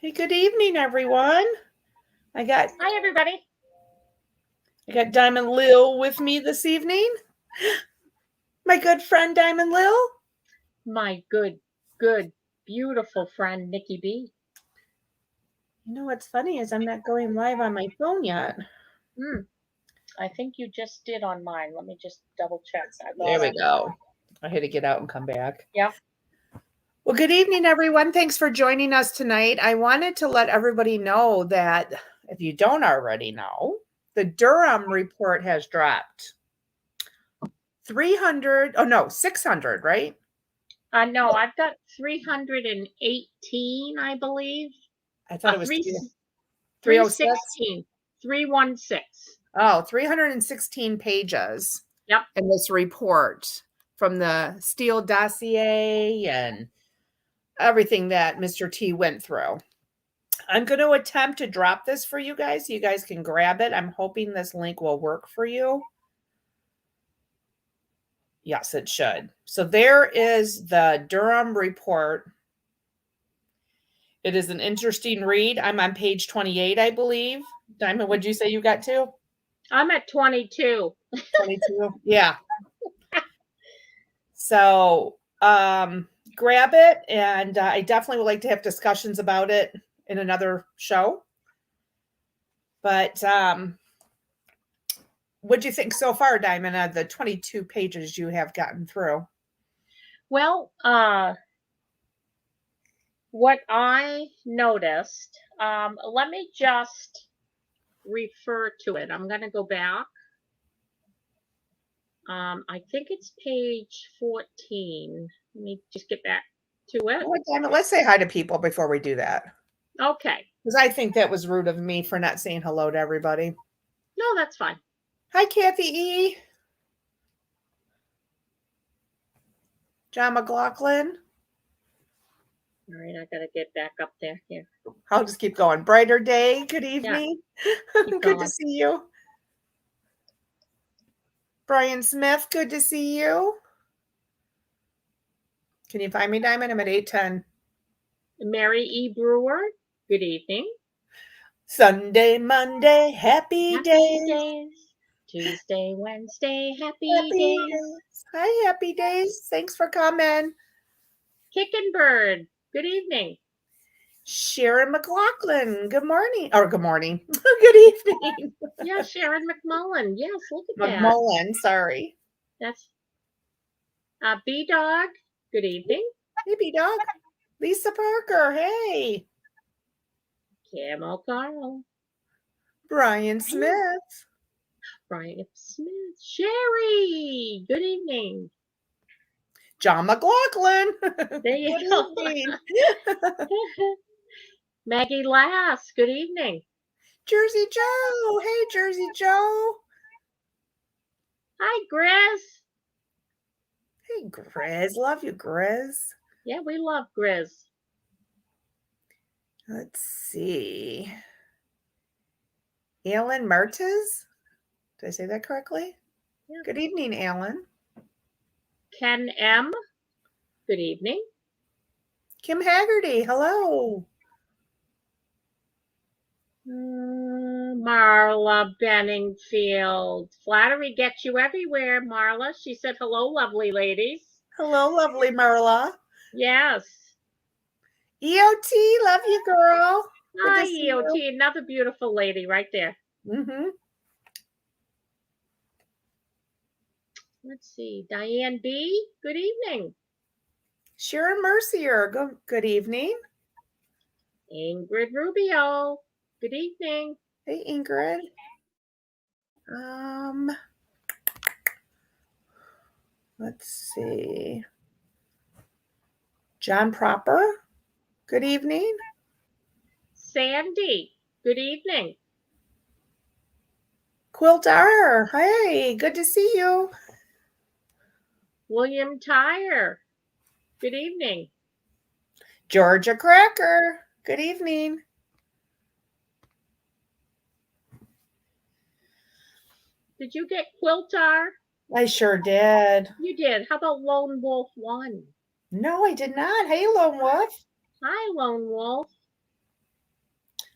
Hey, good evening, everyone. I got Hi, everybody. Diamond Lil with me this evening. My good friend Diamond Lil. My good, beautiful friend, Nikki B. You know what's funny is I'm not going live on my phone yet. I think you just did on mine. Let me just double check. There we go. I had to get out and come back. Yeah. Well, good evening, everyone. Thanks for joining us tonight. I wanted to let everybody know that if you don't already know, the Durham Report has dropped. 600, right? No, I've got 318, I believe. I thought it was 306. 316. 316. Oh, 316 pages. Yep. In this report from the Steele dossier and everything that Mr. T went through. I'm going to attempt to drop this for you guys so you guys can grab it. I'm hoping this link will work for you. Yes, it should. So there is the Durham Report. It is an interesting read. I'm on page 28, I believe. Diamond, what'd you say you got to? I'm at 22. 22? Yeah. So grab it, and I definitely would like to have discussions about it in another show. But what do you think so far, Diamond, of the 22 pages you have gotten through? Well, what I noticed, let me just refer to it. I'm going to go back. I think it's page 14. Let me just get back to it. Oh, damn it. Let's say hi to people before we do that. Okay. Because I think that was rude of me for not saying hello to everybody. No, that's fine. Hi, Kathy E. John McLaughlin. All right, I got to get back up there here. I'll just keep going. Brighter day. Good evening. Yeah. Good to see you. Brian Smith, good to see you. Can you find me, Diamond? I'm at 810. Mary E. Brewer, good evening. Sunday, Monday, happy days. Tuesday, Wednesday, happy days. Hi, happy days. Thanks for coming. Kickin' Bird, good evening. Sharon McLaughlin, good morning. Or good morning. Good evening. Yeah, Sharon McMullen. Yes, look at that. McMullen, sorry. That's B-Dog, good evening. Hey, B-Dog. Lisa Parker, hey. Camo Carl. Brian Smith. Brian Smith. Sherry, good evening. John McLaughlin. There you go. Maggie Lass, good evening. Jersey Joe. Hey, Jersey Joe. Hi, Grizz. Hey, Grizz. Love you, Grizz. Yeah, we love Grizz. Let's see. Alan Mertes? Did I say that correctly? Yeah. Good evening, Alan. Ken M. Good evening. Kim Haggerty, hello. Marla Benningfield. Flattery gets you everywhere, Marla. She said, hello, lovely ladies. Hello, lovely Marla. Yes. EOT, love you, girl. Hi, EOT. Another beautiful lady right there. Mm-hmm. Let's see. Diane B. Good evening. Sharon Mercier. Good evening. Ingrid Rubio. Good evening. Hey, Ingrid. Let's see. John Proper. Good evening. Sandy. Good evening. Quiltar. Hey, good to see you. William Tyre. Good evening. Georgia Cracker. Good evening. Did you get Quiltar? I sure did. You did. How about Lone Wolf 1? No, I did not. Hey, Lone Wolf. Hi, Lone Wolf.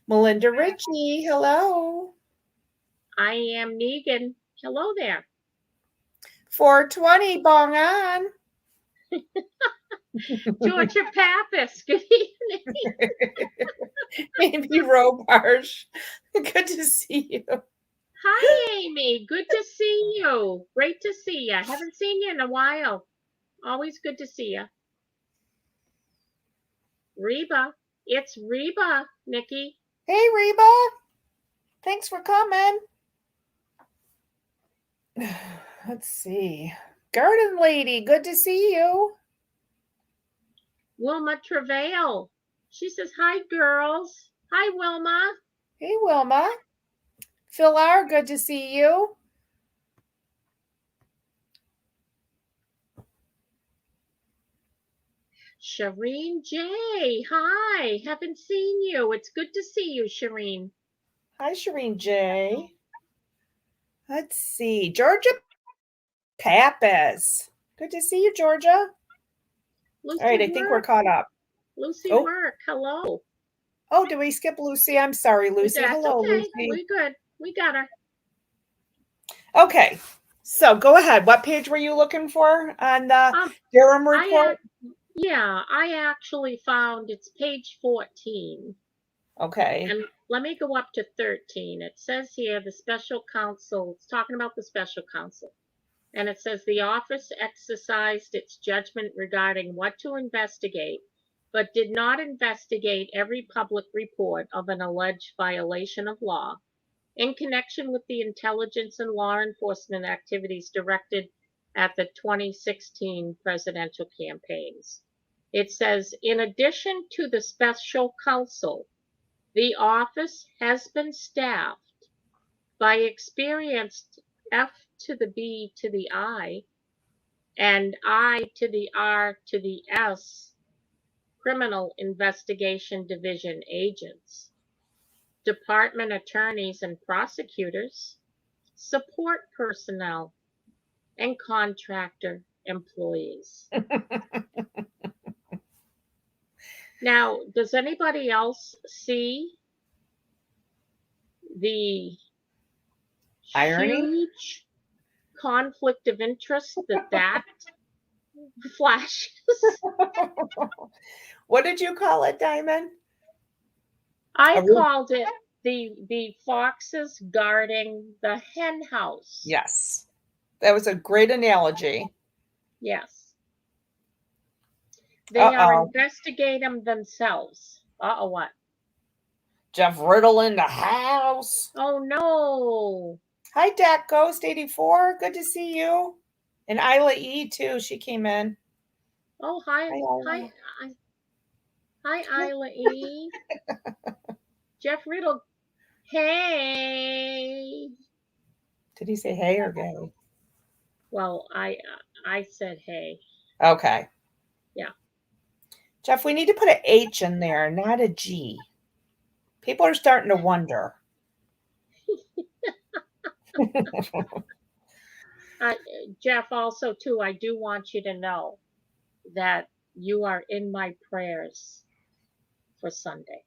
Melinda Ritchie, hello. I am Negan. Hello there. 420, bong on. Georgia Pappas, good evening. Amy Robarge, good to see you. Hi, Amy. Good to see you. Great to see you. Haven't seen you in a while. Always good to see you. Reba. It's Reba, Nikki. Hey, Reba. Thanks for coming. Let's see. Garden Lady, good to see you. Wilma Travail. She says, hi, girls. Hi, Wilma. Hey, Wilma. Phil R., good to see you. Shireen J. Hi. Haven't seen you. It's good to see you, Shireen. Hi, Shireen J. Let's see. Georgia Pappas. Good to see you, Georgia. Lucy All right, I think we're Work. caught up. Lucy Oh. Work. Hello. Oh, did we skip Lucy? I'm sorry, Lucy. That's Hello, okay. Lucy. We're good. We got her. Okay, so go ahead. What page were you looking for on the Durham Report? I actually found it's page 14. Okay. And let me go up to 13. It says here the special counsel, it's talking about the special counsel. And it says the office exercised its judgment regarding what to investigate, but did not investigate every public report of an alleged violation of law in connection with the intelligence and law enforcement activities directed at the 2016 presidential campaigns. It says, in addition to the special counsel, the office has been staffed by experienced F to the B to the I and I to the R to the S criminal investigation division agents, department attorneys and prosecutors, support personnel, and contractor employees. Now, does anybody else see the Irony? huge conflict of interest that flashes? What did you call it, Diamond? I called it the foxes guarding the hen house. Yes. That was a great analogy. Yes. They are investigating themselves. What? Jeff Riddle in the house. Oh, no. Hi, Dak Ghost 84. Good to see you. And Isla E, too. She came in. Oh, hi. Hi, Isla E. Jeff Riddle. Hey. Did he say hey or gay? Well, I said hey. Okay. Yeah. Jeff, we need to put an H in there, not a G. People are starting to wonder. Jeff, also, too, I do want you to know that you are in my prayers for Sunday.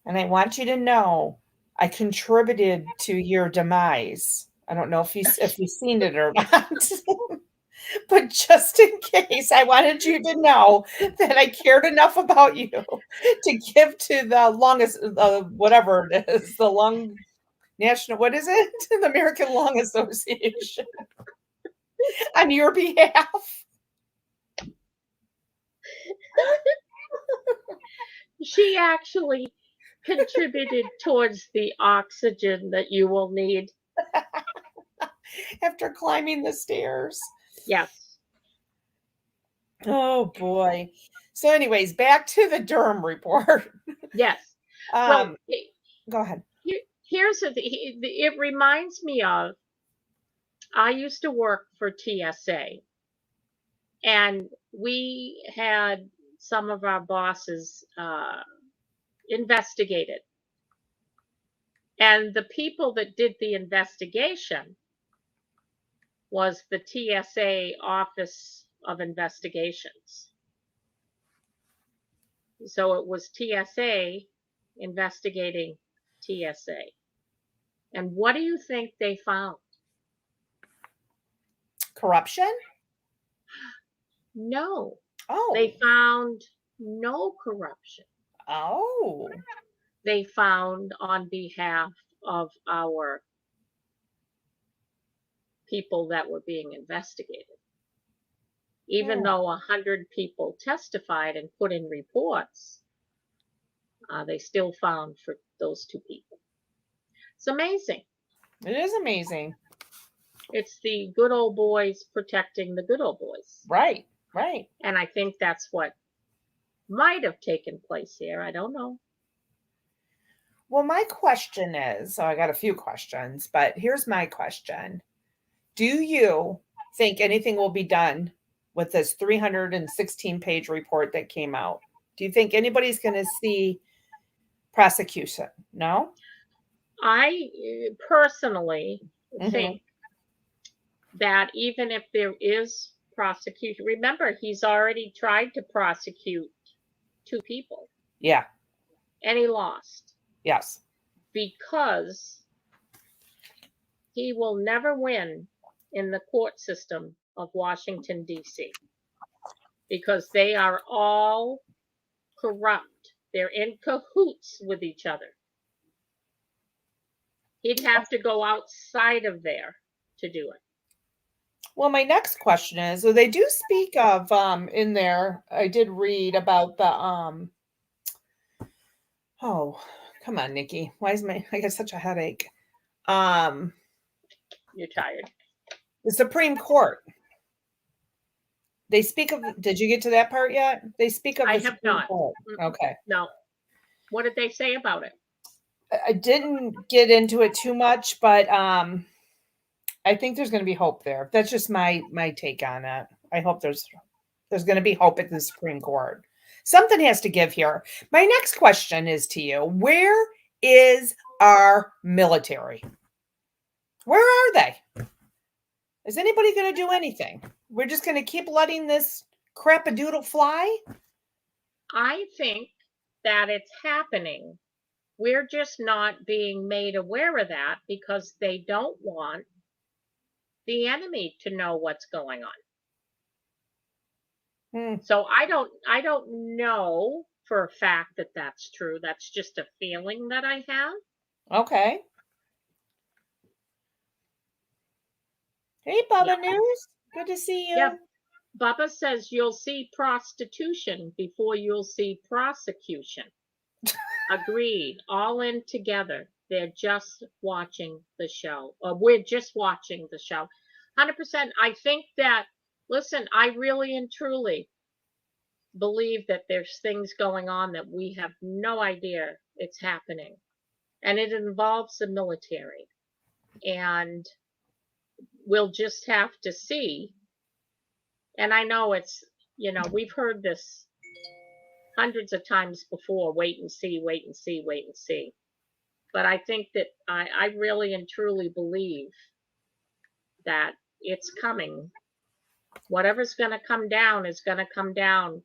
And I want you to know I contributed to your demise. I don't know if you've seen it or not. But just in case, I wanted you to know that I cared enough about you to give to the longest, whatever it is, the Lung National, what is it? The American Lung Association on your behalf. She actually contributed towards the oxygen that you will need. After climbing the stairs. Yes. Oh, boy. So anyways, back to the Durham Report. Yes. Well, go ahead. Here's it reminds me of, I used to work for TSA, and we had some of our bosses investigated. And the people that did the investigation was the TSA Office of Investigations. So it was TSA investigating TSA. And what do you think they found? Corruption? No, Oh. they found no corruption. Oh. They found on behalf of our people that were being investigated. Even though 100 people testified and put in reports, they still found for those 2 people. It's amazing. It is amazing. It's the good old boys protecting the good old boys. Right, right. And I think that's what might have taken place here. I don't know. Well, my question is, so I got a few questions, but here's my question. Do you think anything will be done with this 316-page report that came out? Do you think anybody's going to see prosecution? No? I personally Mhm. think that even if there is prosecution, remember, he's already tried to prosecute 2 people Yeah. and he lost Yes. because he will never win in the court system of Washington, D.C., because they are all corrupt. They're in cahoots with each other. He'd have to go outside of there to do it. Well, my next question is, so they do speak of in there, I did read about the oh, come on, Nikki. Why is I got such a headache? Um You're tired. the Supreme Court. They speak of, did you get to that part yet? They speak of I the have Supreme not. Court. Okay. No. What did they say about it? I didn't get into it too much, but I think there's going to be hope there. That's just my take on it. I hope there's going to be hope at the Supreme Court. Something has to give here. My next question is to you. Where is our military? Where are they? Is anybody going to do anything? We're just going to keep letting this crap-a-doodle fly? I think that it's happening. We're just not being made aware of that because they don't want the enemy to know what's going on. So I don't know for a fact that that's true. That's just a feeling that I have. Okay. Hey, Bubba Yeah. News. Good to see you. Yep. Bubba says you'll see prostitution before you'll see prosecution. Agreed. All in together. They're just watching the show. Or we're just watching the show. 100%. I think that, listen, I really and truly believe that there's things going on that we have no idea it's happening. And it involves the military. And we'll just have to see. And I know it's, we've heard this hundreds of times before, wait and see, wait and see, wait and see. But I think that I really and truly believe that it's coming. Whatever's going to come down is going to come down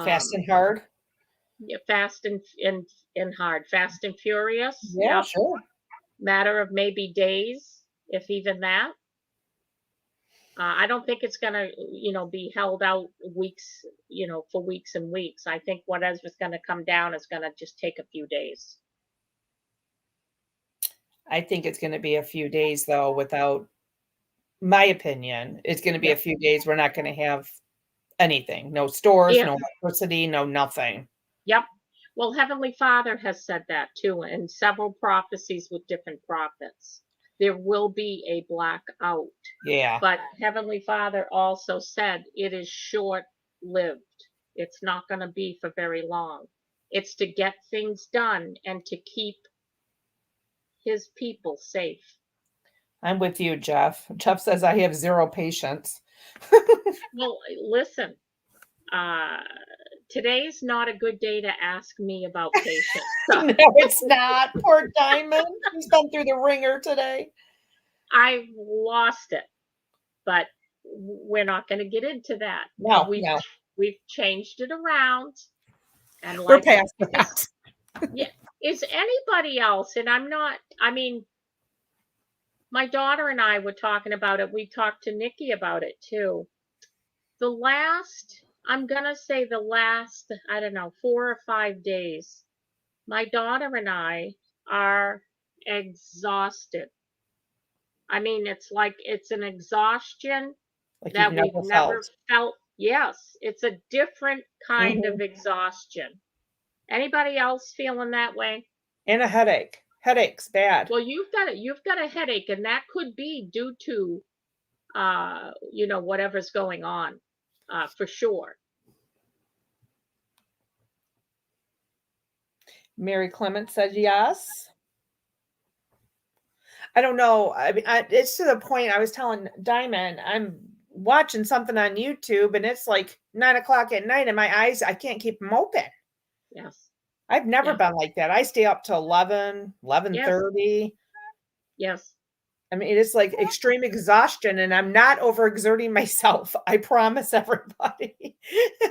Fast and hard. fast and hard, fast and furious. Yeah, Yep. sure. Matter of maybe days, if even that. I don't think it's going to, be held out weeks, for weeks and weeks. I think whatever's going to come down is going to just take a few days. I think it's going to be a few days, though, without my opinion. It's going to be a few days. We're not going to have anything. No stores, no electricity, no nothing. Yep. Well, Heavenly Father has said that too, in several prophecies with different prophets. There will be a blackout. Yeah. But Heavenly Father also said it is short-lived. It's not going to be for very long. It's to get things done and to keep his people safe. I'm with you, Jeff. Jeff says I have zero patience. Well, listen, today's not a good day to ask me about patience. So. No, it's not. Poor Diamond. He's been through the ringer today. I've lost it, but we're not going to get into that. No, we've, no. we've changed it around. And We're like, past that. yeah, is anybody else, and I mean, my daughter and I were talking about it. We talked to Nikki about it too. I'm going to say the last, I don't know, 4 or 5 days, my daughter and I are exhausted. I mean, it's an exhaustion Like you've that we've never never felt. felt. Yes, it's a different kind Mhm. of exhaustion. Anybody else feeling that way? And a headache. Headache's bad. Well, you've got a headache, and that could be due to whatever's going on, for sure. Mary Clement said yes. I don't know. I mean, it's to the point. I was telling Diamond, I'm watching something on YouTube, and it's like 9 o'clock at night, and my eyes, I can't keep them open. Yes. I've never Yeah. been like that. I stay up till 11, Yes. 11:30. Yes. I mean, it's like extreme exhaustion, and I'm not overexerting myself. I promise everybody.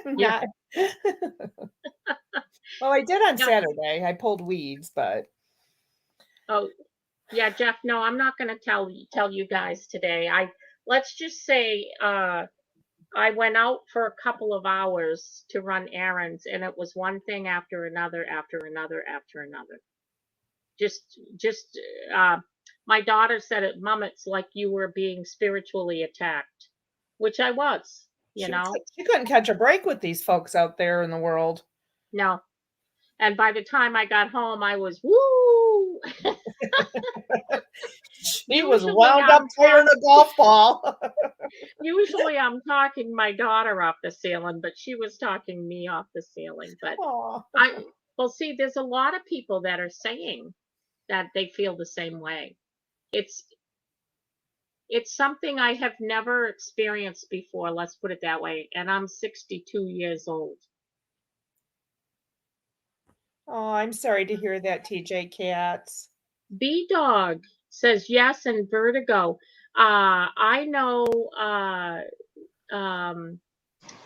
I'm Yeah. not. Well, I did on Yeah. Saturday. I pulled weeds, but Oh, yeah, Jeff. No, I'm not going to tell you guys today. Let's just say I went out for a couple of hours to run errands, and it was one thing after another, after another, after another. Just my daughter said it, Mom, it's like you were being spiritually attacked, which I was, you know. she couldn't catch a break with these folks out there in the world. No. And by the time I got home, I was woo. She was wound up playing a golf ball. Usually I'm talking my daughter off the ceiling, but she was talking me off the ceiling. But Aw. well, see, there's a lot of people that are saying that they feel the same way. It's something I have never experienced before, let's put it that way, and I'm 62 years old. Oh, I'm sorry to hear that, TJ Katz. B-Dog says yes, and vertigo. I know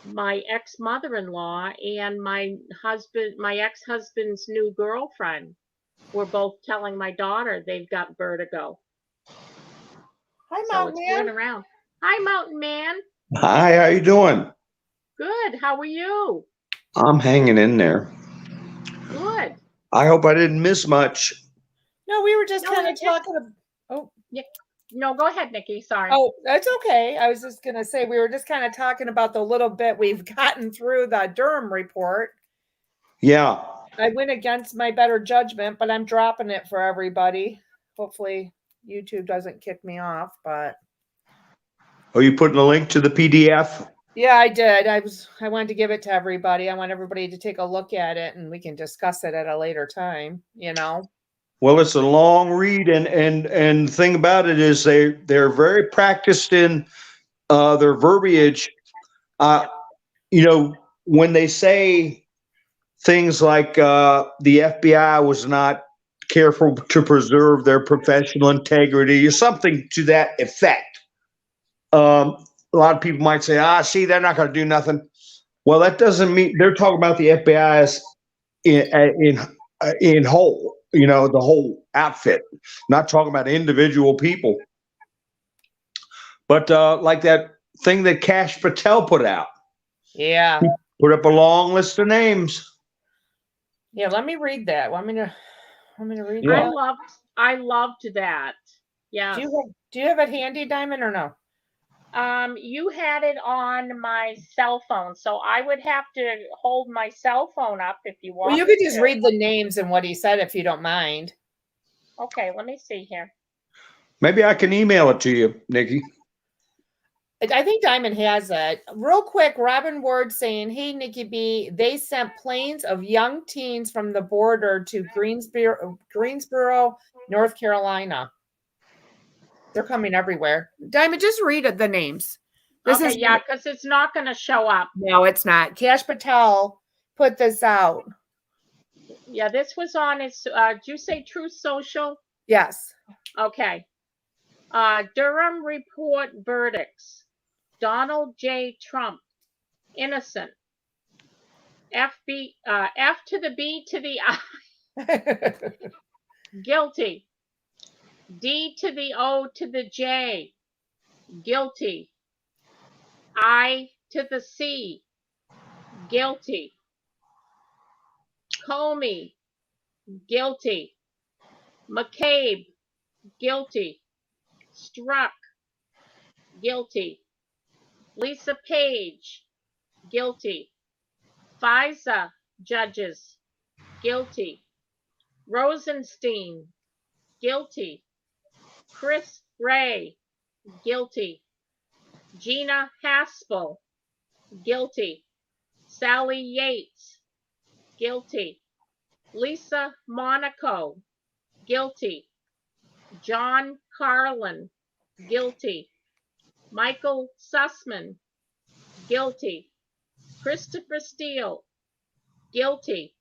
my ex-mother-in-law and my ex-husband's new girlfriend were both telling my daughter they've got vertigo. Hi, So Mountain it's Man. going around. Hi, Mountain Man. Hi, how you doing? Good. How are you? I'm hanging in there. Good. I hope I didn't miss much. No, we were just No, kind you of didn't. talking. Oh, Yeah. No, go ahead, Nikki. Sorry. oh, that's okay. I was just gonna say we were just kind of talking about the little bit we've gotten through the Durham report. Yeah. I went against my better judgment, but I'm dropping it for everybody. Hopefully, YouTube doesn't kick me off, but Are you putting a link to the PDF? yeah, I did. I wanted to give it to everybody. I want everybody to take a look at it, and we can discuss it at a later time, you know. Well, it's a long read, and the thing about it is they're very practiced in their verbiage. You know, when they say things like the FBI was not careful to preserve their professional integrity or something to that effect. A lot of people might say, see, they're not going to do nothing. Well, that doesn't mean they're talking about the FBI as in whole, you know, the whole outfit, not talking about individual people. But like that thing that Kash Patel put out. Yeah. He put up a long list of names. Yeah, let me read that. Want me to read Yeah. that? I loved that. Yeah. Do you have it handy, Diamond, or no? You had it on my cell phone, so I would have to hold my cell phone up if you want. Well, you could just read the names and what he said if you don't mind. Okay, let me see here. Maybe I can email it to you, Nikki. I think Diamond has it. Real quick, Robin Ward saying, hey, Nikki B, they sent planes of young teens from the border to Greensboro, North Carolina. They're coming everywhere. Diamond, just read the names. Okay, yeah, because it's not going to show up. No, it's not. Kash Patel put this out. Yeah, this was on his, did you say Truth Social? Yes. Okay. Durham Report verdicts. Donald J. Trump, innocent. F to the B to the I, guilty. D to the O to the J, guilty. I to the C, guilty. Comey, guilty. McCabe, guilty. Struck, guilty. Lisa Page, guilty. FISA judges, guilty. Rosenstein, guilty. Chris Gray, guilty. Gina Haspel, guilty. Sally Yates, guilty. Lisa Monaco, guilty. John Carlin, guilty. Michael Sussman, guilty. Christopher Steele, guilty.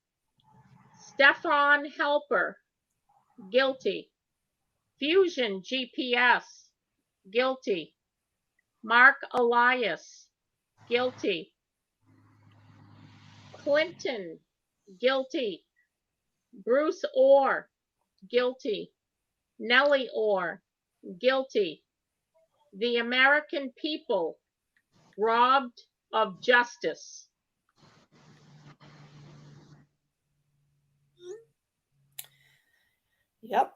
Stefan Helper, guilty. Fusion GPS, guilty. Mark Elias, guilty. Clinton, guilty. Bruce Orr, guilty. Nellie Orr, guilty. The American people robbed of justice. Yep.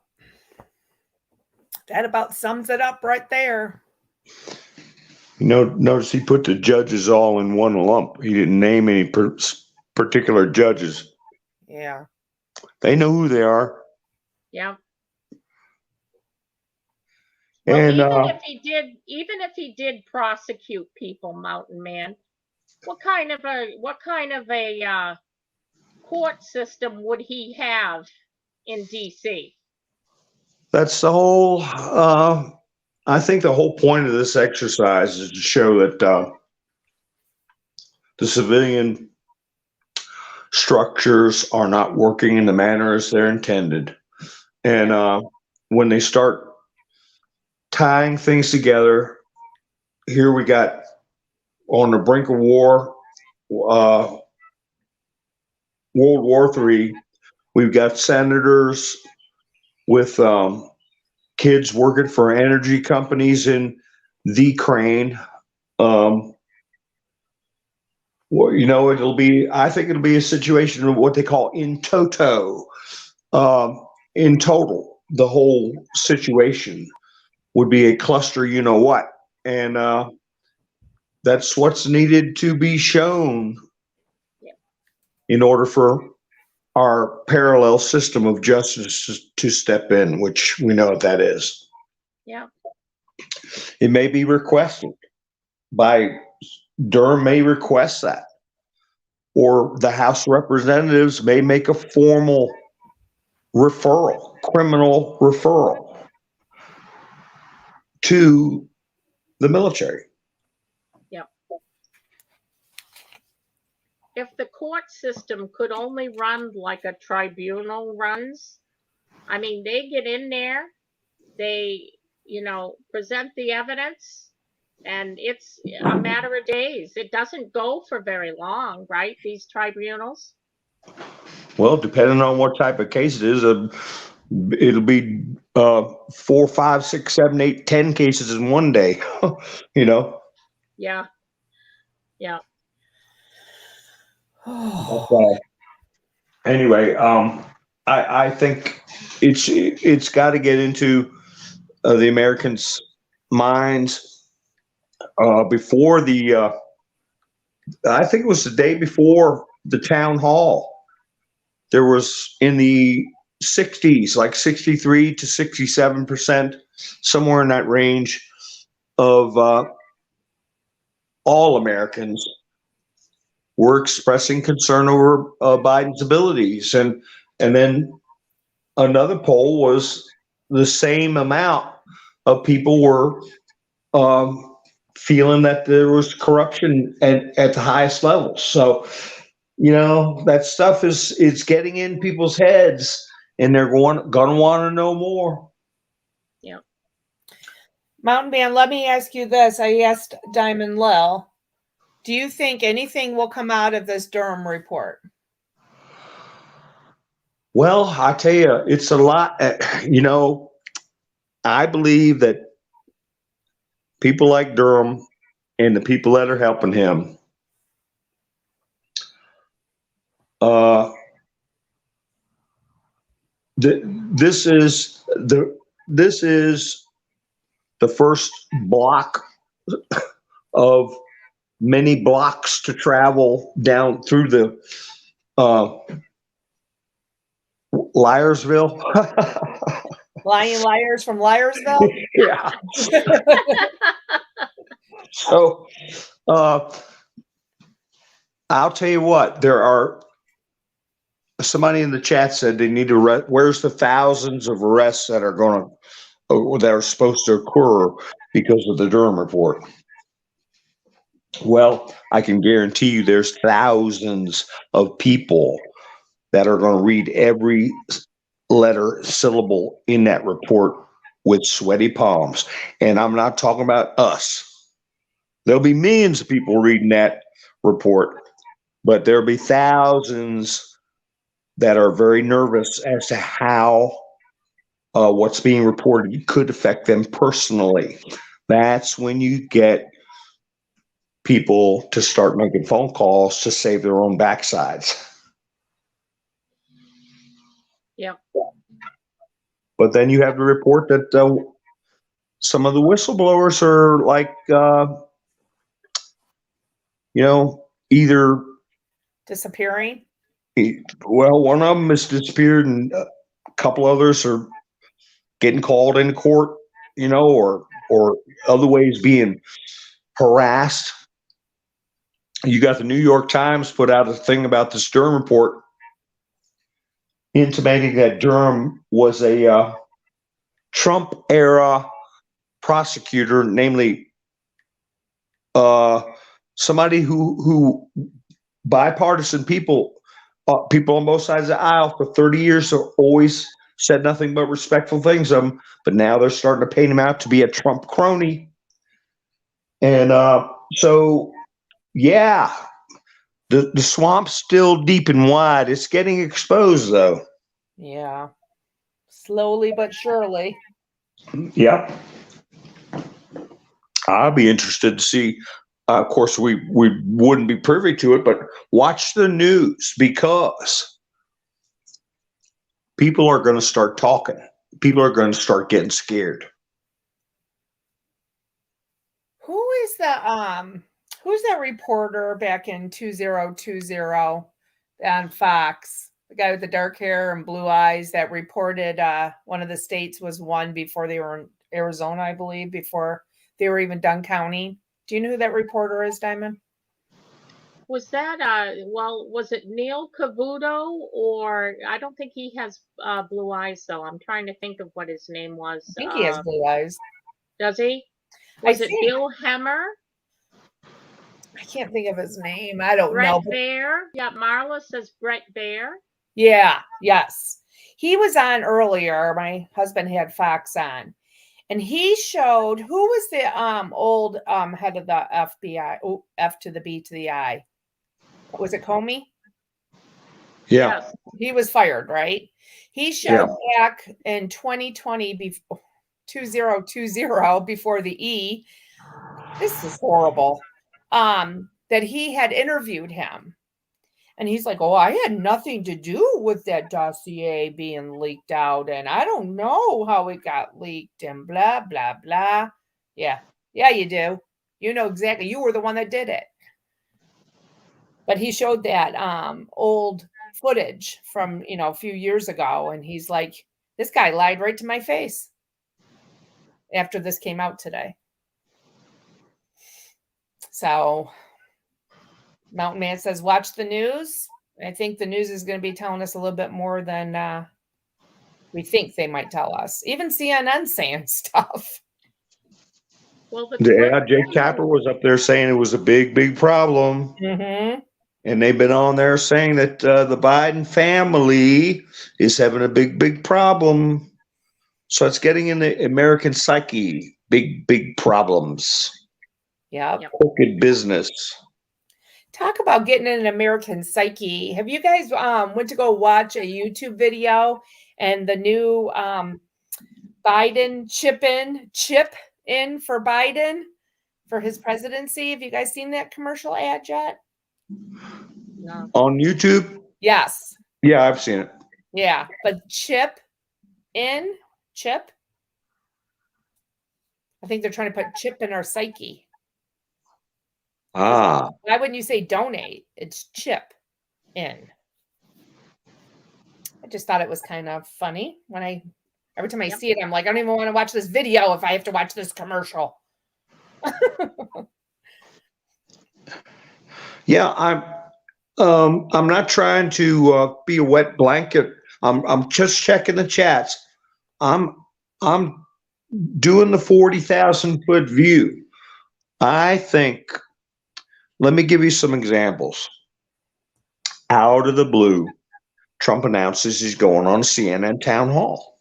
That about sums it up right there. Notice he put the judges all in one lump. He didn't name any particular judges. Yeah. They know who they are. Yeah. Well, And even if he did prosecute people, Mountain Man, what kind of a court system would he have in DC? that's the whole. I think the whole point of this exercise is to show that the civilian structures are not working in the manner as they're intended, and when they start tying things together, here we got on the brink of war, World War III. We've got senators with kids working for energy companies in the Ukraine. Well, I think it'll be a situation of what they call in toto. In total, the whole situation would be a cluster, you know what, and that's what's needed to be shown in order for our parallel system of justice to step in, which we know what that is. Yeah. It may be requested by Durham, may request that, or the House of Representatives may make a formal referral, criminal referral to the military. Yeah. If the court system could only run like a tribunal runs, I mean, they get in there, they, present the evidence, and it's a matter of days. It doesn't go for very long, right? These tribunals. Well, depending on what type of case it is, it'll be 4, 5, 6, 7, 8, 10 cases in one day. Yeah. Yeah. Anyway, I think it's got to get into the Americans' minds before I think it was the day before the town hall. There was in the 60s, like 63 to 67%, somewhere in that range of all Americans were expressing concern over Biden's abilities. And then another poll was the same amount of people were feeling that there was corruption at the highest levels. So, that stuff it's getting in people's heads, and they're gonna want to know more. Mountain Man, let me ask you this. I asked Diamond Lil, Do you think anything will come out of this Durham report? Well, I tell you, it's a lot. I believe that people like Durham and the people that are helping him, this is the first block of many blocks to travel down through the Liarsville. Lying liars from Liarsville? Yeah. So I'll tell you what, there are somebody in the chat said they need to where's the thousands of arrests that are going to that are supposed to occur because of the Durham report? Well, I can guarantee you there's thousands of people that are going to read every letter, syllable in that report with sweaty palms. And I'm not talking about us. There'll be millions of people reading that report, but there'll be thousands that are very nervous as to how what's being reported could affect them personally. That's when you get people to start making phone calls to save their own backsides. Yep. But then you have to report that some of the whistleblowers are like, either disappearing. Well, one of them has disappeared, and a couple others are getting called into court, or other ways being harassed. You got the New York Times put out a thing about this Durham report, intimating that Durham was a Trump era prosecutor, namely somebody who bipartisan people on both sides of the aisle for 30 years have always said nothing but respectful things of him, but now they're starting to paint him out to be a Trump crony. And so, yeah, the swamp's still deep and wide. It's getting exposed, though. Yeah, slowly but surely. Yep. I'll be interested to see. Of course, we wouldn't be privy to it, but watch the news, because people are going to start talking. People are going to start getting scared. Who's that reporter back in 2020 on Fox? The guy with the dark hair and blue eyes that reported one of the states was won before they were in Arizona, I believe, before they were even done counting. Do you know who that reporter is, Diamond? Was that was it Neil Cavuto, or I don't think he has blue eyes though. I'm trying to think of what his name was. I think he has blue eyes. Does he? Was it Bill Hemmer? I can't think of his name. I don't Brett know. Baer. Yeah, Marla says Brett Baer. Yeah, yes. He was on earlier. My husband had Fox on. And he showed who was the old head of the FBI. Oh, F to the B to the I. Was it Comey? Yeah. Yes. He was fired, right? He showed back in 2020, 2020, before the E. This is horrible. That he had interviewed him. And he's like, oh, I had nothing to do with that dossier being leaked out. And I don't know how it got leaked and blah, blah, blah. Yeah. Yeah, you do. You know exactly. You were the one that did it. But he showed that old footage from, a few years ago. And he's like, this guy lied right to my face after this came out today. So Mountain Man says, watch the news. I think the news is going to be telling us a little bit more than we think they might tell us. Even CNN saying stuff. Well, Jake Tapper was up there saying it was a big, big problem. Mm-hmm. And they've been on there saying that the Biden family is having a big, big problem. So it's getting in the American psyche. Big, big problems. Yeah. Crooked business. Talk about getting in an American psyche. Have you guys went to go watch a YouTube video and the new Biden chip in for Biden for his presidency? Have you guys seen that commercial ad yet? No. On YouTube? Yes. Yeah, I've seen it. Yeah, but chip. I think they're trying to put chip in our psyche. Ah, Why wouldn't you say donate? It's chip in. I just thought it was kind of funny when every time I Yep. see it, I'm like, I don't even want to watch this video if I have to watch this commercial. yeah. I'm not trying to be a wet blanket. I'm just checking the chats. I'm doing the 40,000-foot view. I think. Let me give you some examples. Out of the blue, Trump announces he's going on CNN town hall.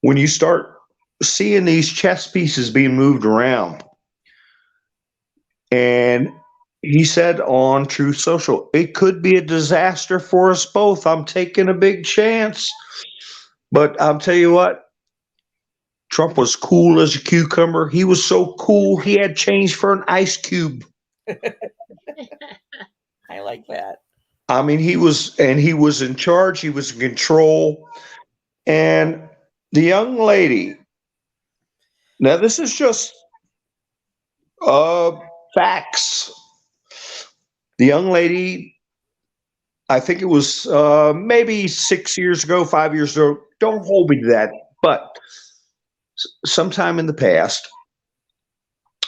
When you start seeing these chess pieces being moved around, and he said on Truth Social, it could be a disaster for us both. I'm taking a big chance. But I'll tell you what, Trump was cool as a cucumber. He was so cool, he had change for an ice cube. I like that. I mean, he was in charge. He was in control. And the young lady, now this is just facts. The young lady, I think it was maybe 6 years ago, 5 years ago. Don't hold me to that. But sometime in the past,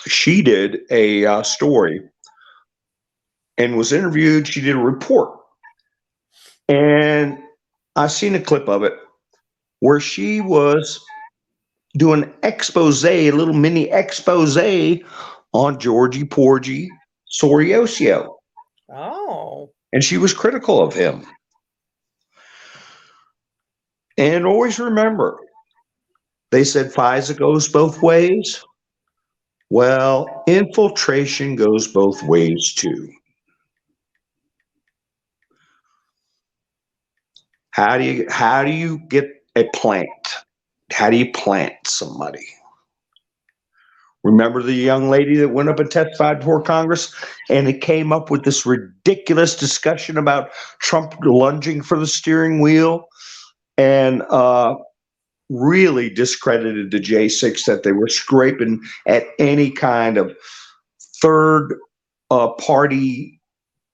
she did a story and was interviewed. She did a report. And I've seen a clip of it where she was doing an expose, a little mini expose on Georgie Porgy Sorriosio. Oh. And she was critical of him. And always remember, they said FISA goes both ways. Well, infiltration goes both ways too. How do you get a plant? How do you plant somebody? Remember the young lady that went up and testified before Congress, and it came up with this ridiculous discussion about Trump lunging for the steering wheel, and really discredited the J6, that they were scraping at any kind of third party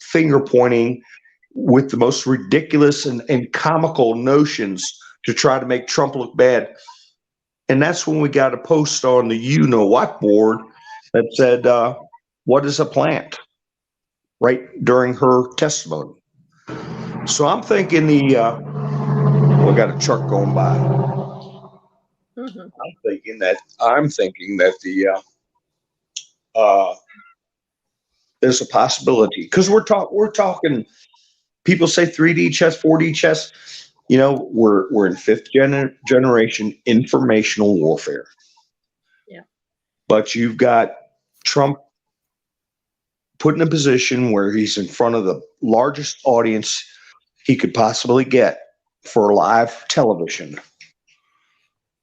finger pointing with the most ridiculous and comical notions to try to make Trump look bad. And that's when we got a post on the you know what board that said, what is a plant? Right during her testimony. So I'm thinking we got a truck going by. Mhm. I'm thinking that there's a possibility, because we're talking. People say 3D chess, 4D chess. You know, we're in fifth generation informational warfare. Yeah. But you've got Trump put in a position where he's in front of the largest audience he could possibly get for live television.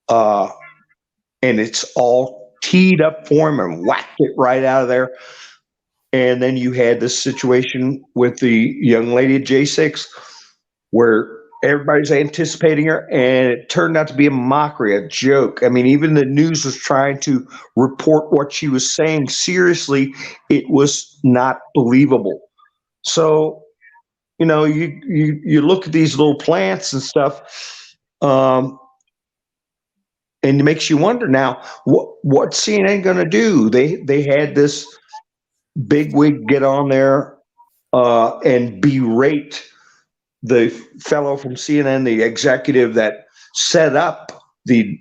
And it's all teed up for him and whacked it right out of there. And then you had this situation with the young lady at J6 where everybody's anticipating her, and it turned out to be a mockery, a joke. I mean, even the news was trying to report what she was saying seriously. It was not believable. So, you know, you look at these little plants and stuff, and it makes you wonder now, what CNN going to do? They had this bigwig get on there and berate the fellow from CNN, the executive that set up the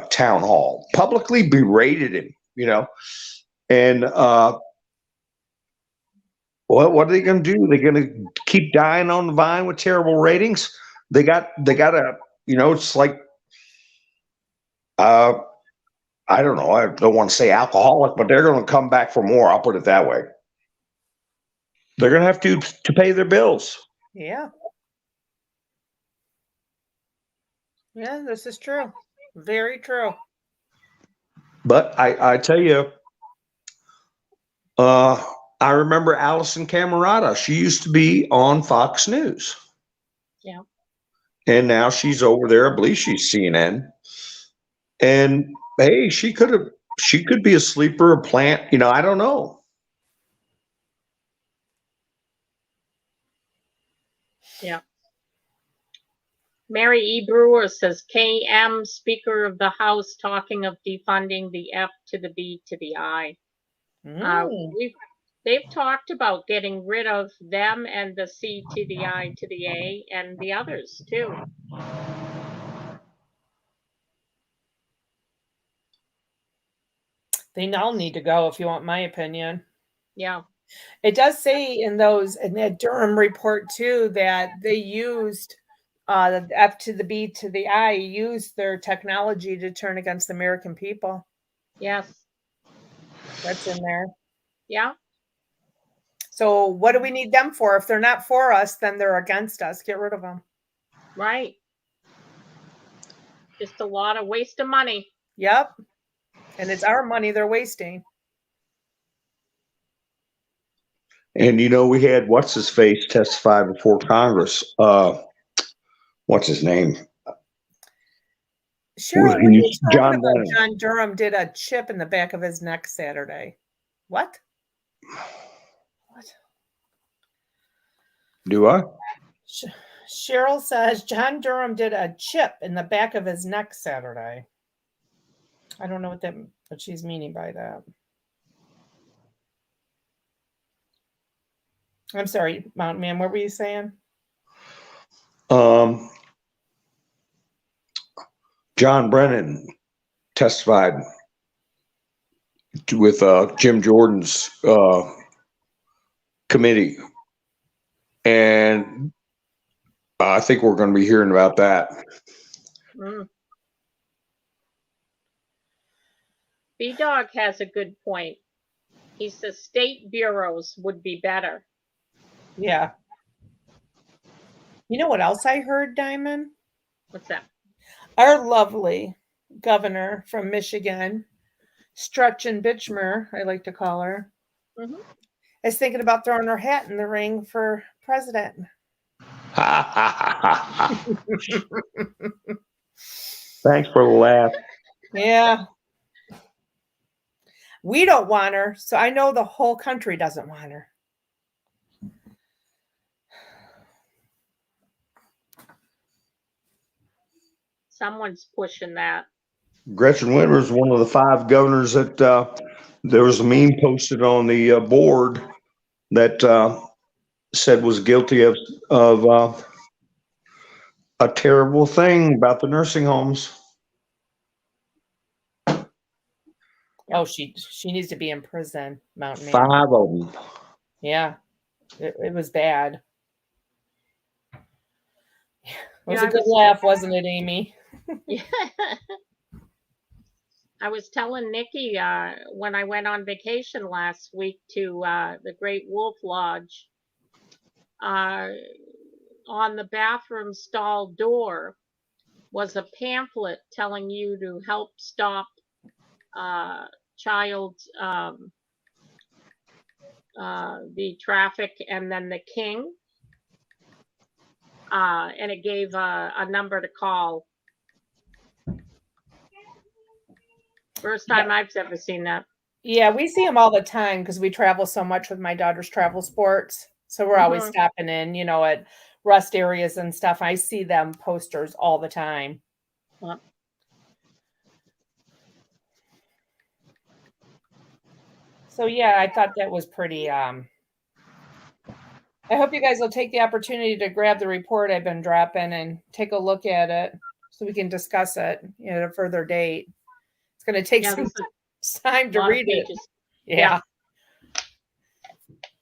town hall, publicly berated him, you know. And what are they going to do? They're going to keep dying on the vine with terrible ratings. They got to, you know, it's like, I don't know. I don't want to say alcoholic, but they're going to come back for more. I'll put it that way. They're going to have to pay their bills. Yeah. Yeah, this is true. Very true. But I tell you, I remember Allison Camerata. She used to be on Fox News. Yeah. And now she's over there. I believe she's CNN. And hey, she could be a sleeper, a plant. I don't know. Yeah. Mary E. Brewer says KM Speaker of the House talking of defunding the F to the B to the I. They've talked about getting rid of them and the C to the I to the A and the others too. They all need to go, if you want my opinion. Yeah. It does say in that Durham report too that they used the F to the B to the I, used their technology to turn against the American people. Yes. That's in there. Yeah. So what do we need them for? If they're not for us, then they're against us. Get rid of them. Right. Just a lot of waste of money. Yep. And it's our money they're wasting. And we had what's his face testify before Congress. What's his name? Cheryl, what are you talking John about? Brennan. John Durham did a chip in the back of his neck Saturday. What? What? Do I? Cheryl says John Durham did a chip in the back of his neck Saturday. I don't know what she's meaning by that. I'm sorry, Mountain Man. What were you saying? John Brennan testified with Jim Jordan's committee, and I think we're going to be hearing about that. B-Dog has a good point. He says state bureaus would be better. Yeah. You know what else I heard, Diamond? What's that? Our lovely governor from Michigan, Stretchen Bitchmer, I like to call her, is thinking about throwing her hat in the ring for president. Thanks for the laugh. Yeah. We don't want her, so I know the whole country doesn't want her. Someone's pushing that. Gretchen Whitmer is one of the 5 governors that there was a meme posted on the board that said was guilty of a terrible thing about the nursing homes. Oh, she needs to be in prison, Mountain Man. 5 of them. Yeah, it was bad. It was a good laugh, wasn't it, Amy? Yeah. I was telling Nikki when I went on vacation last week to the Great Wolf Lodge, on the bathroom stall door was a pamphlet telling you to help stop child the traffic, and then the king, and it gave a number to call. First time I've ever seen that. Yeah, we see them all the time because we travel so much with my daughter's travel sports. So we're always stopping in, at rest areas and stuff. I see them posters all the time. So yeah, I thought that was pretty. I hope you guys will take the opportunity to grab the report I've been dropping and take a look at it so we can discuss it at a further date. It's going to take some time to read it. Yeah.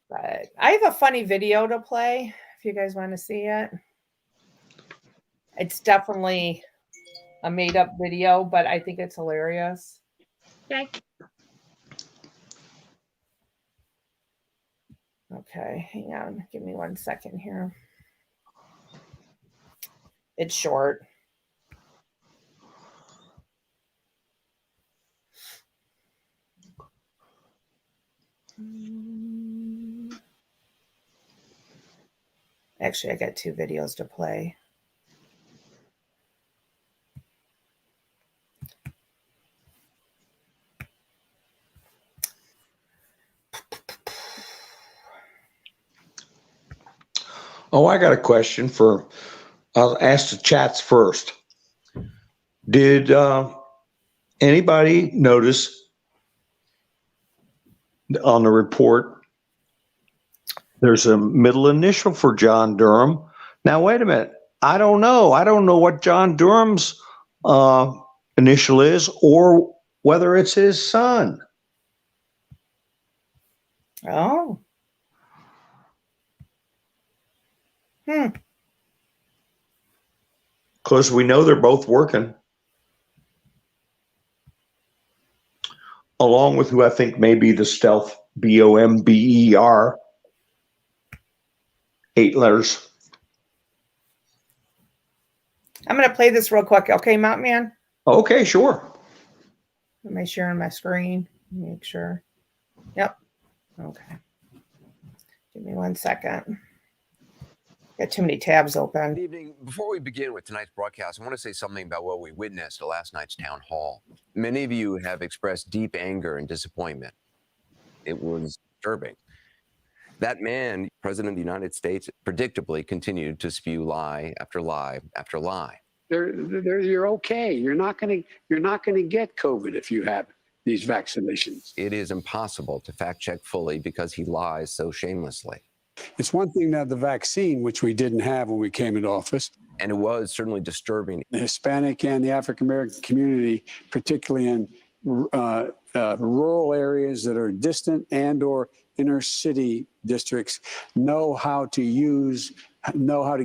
But I have a funny video to play if you guys want to see it. It's definitely a made up video, but I think it's hilarious. Okay. I'll Okay, hang on. Give me 1 second here. It's short. Actually, I got 2 videos to play. Oh, I got a question for, I'll ask the chats first. Did anybody notice on the report, there's a middle initial for John Durham? Now, wait a minute. I don't know. I don't know what John Durham's initial is or whether it's his son. Oh. Because we know they're both working. Along with who I think may be the stealth Bomber. 8 letters. I'm going to play this real quick. Okay, Mountain Man? Okay, sure. Am I sharing my screen? Make sure. Yep. Okay. Give me 1 second. Got too many tabs open. Good evening. Before we begin with tonight's broadcast, I want to say something about what we witnessed at last night's town hall. Many of you have expressed deep anger and disappointment. It was disturbing. That man, President of the United States, predictably continued to spew lie after lie after lie. You're okay. You're not going to get COVID if you have these vaccinations. It is impossible to fact check fully because he lies so shamelessly. It's one thing to have the vaccine, which we didn't have when we came into office. And it was certainly disturbing. The Hispanic and the African American community, particularly in rural areas that are distant and or inner city districts, know how to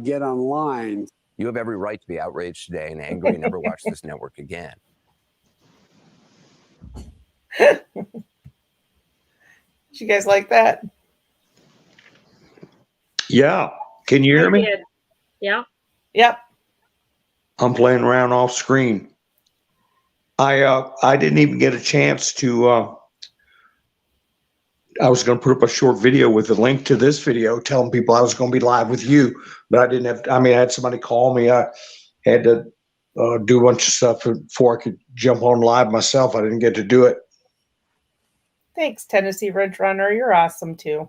get online. You have every right to be outraged today and angry and never watch this network again. Did you guys like that? Yeah. Can you hear me? did. Yeah. Yep. I'm playing around off screen. I didn't even get a chance to I was going to put up a short video with a link to this video telling people I was going to be live with you, but I didn't have, I had somebody call me. I had to do a bunch of stuff before I could jump on live myself. I didn't get to do it. Thanks, Tennessee Ridge Runner. You're awesome too.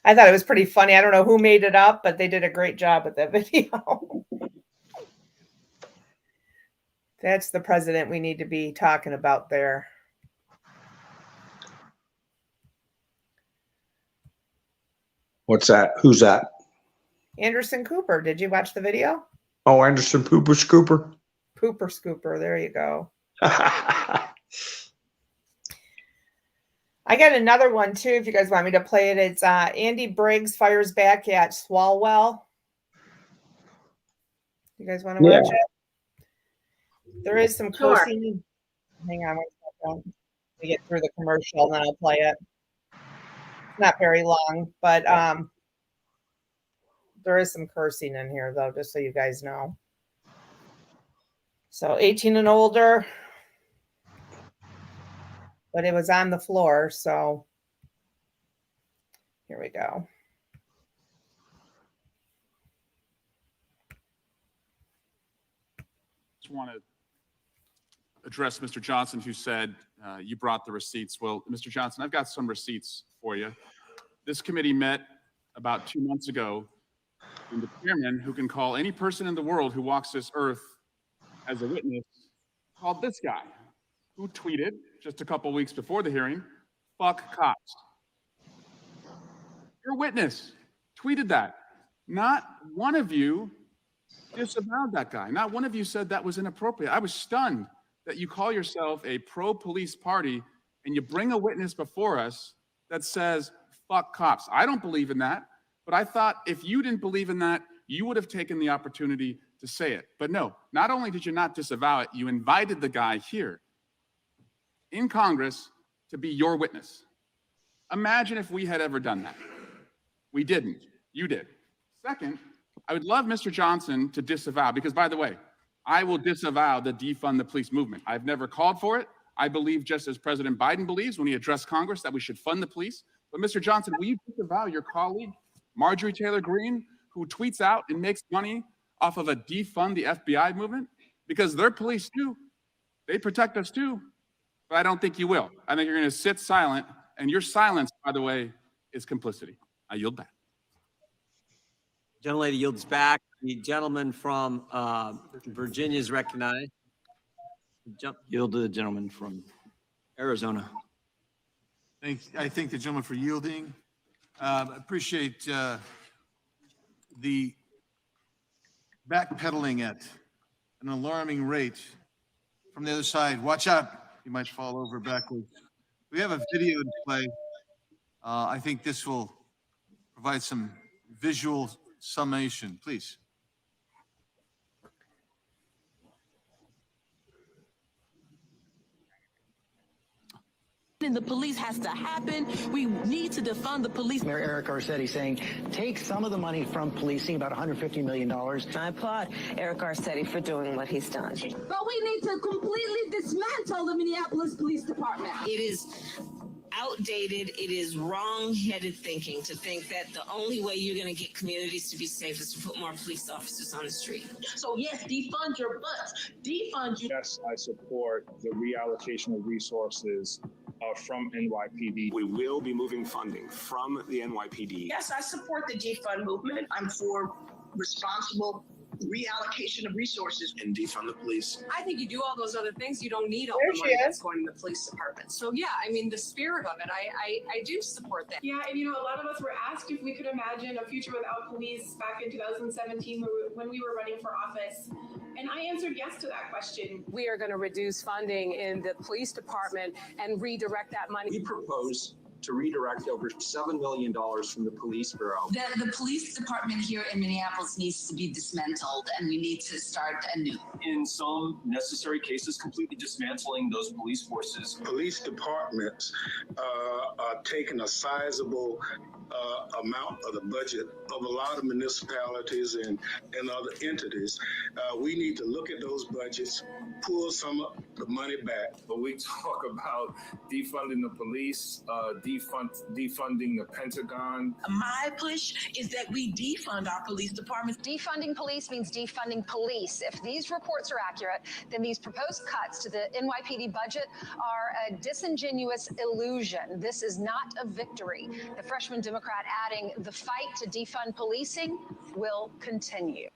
I thought it was pretty funny. I don't know who made it up, but they did a great job with that video. That's the president we need to be talking about there. What's that? Who's that? Anderson Cooper. Did you watch the video? Oh, Anderson Pooper Scooper. Pooper Scooper. There you go. I got another one too, if you guys want me to play it. It's Andy Briggs fires back at Swalwell. You guys want to watch it? There is some cursing. Hang on 1 second. We get through the commercial and then I'll play it. It's not very long, but there is some cursing in here though, just so you guys know. So 18 and older. But it was on the floor, so here we go. Just want to address Mr. Johnson, who said you brought the receipts. Well, Mr. Johnson, I've got some receipts for you. This committee met about 2 months ago, and the chairman, who can call any person in the world who walks this earth as a witness, called this guy, who tweeted just a couple weeks before the hearing, "Fuck cops." Your witness tweeted that. Not one of you disavowed that guy. Not one of you said that was inappropriate. I was stunned that you call yourself a pro-police party and you bring a witness before us that says, "Fuck cops." I don't believe in that, but I thought if you didn't believe in that, you would have taken the opportunity to say it. But no, not only did you not disavow it, you invited the guy here in Congress to be your witness. Imagine if we had ever done that. We didn't. You did. Second, I would love Mr. Johnson to disavow, because by the way, I will disavow the defund the police movement. I've never called for it. I believe, just as President Biden believes when he addressed Congress, that we should fund the police. But Mr. Johnson, will you disavow your colleague, Marjorie Taylor Greene, who tweets out and makes money off of a defund the FBI movement? Because they're police too. They protect us too. But I don't think you will. I think you're going to sit silent, and your silence, by the way, is complicity. I yield back. Gentlelady yields back. The gentleman from Virginia is recognized. Yield to the gentleman from Arizona. I thank the gentleman for yielding. Appreciate the backpedaling at an alarming rate from the other side. Watch out, you might fall over backwards. We have a video to play. I think this will provide some visual summation, please. And the police has to happen. We need to defund the police. Mayor Eric Garcetti saying, take some of the money from policing, about $150 million. I applaud Eric Garcetti for doing what he's done. But we need to completely dismantle the Minneapolis Police Department. It is outdated. It is wrong-headed thinking to think that the only way you're going to get communities to be safe is to put more police officers on the street. So yes, defund your butts. Defund you. Yes, I support the reallocation of resources from NYPD. We will be moving funding from the NYPD. Yes, I support the defund movement. I'm for responsible reallocation of resources. And defund the police. I think you do all those other things, you don't need all There the she money is. that's going to the police department. So yeah, I mean, the spirit of it, I do support that. Yeah, and a lot of us were asked if we could imagine a future without police back in 2017 when we were running for office. And I answered yes to that question. We are going to reduce funding in the police department and redirect that money. We propose to redirect over $7 million from the police bureau. The police department here in Minneapolis needs to be dismantled, and we need to start anew. In some necessary cases, completely dismantling those police forces. Police departments are taking a sizable amount of the budget of a lot of municipalities and other entities. We need to look at those budgets, pull some of the money back. But we talk about defunding the police, defunding the Pentagon. My push is that we defund our police departments. Defunding police means defunding police. If these reports are accurate, then these proposed cuts to the NYPD budget are a disingenuous illusion. This is not a victory. The freshman Democrat adding, the fight to defund policing will continue.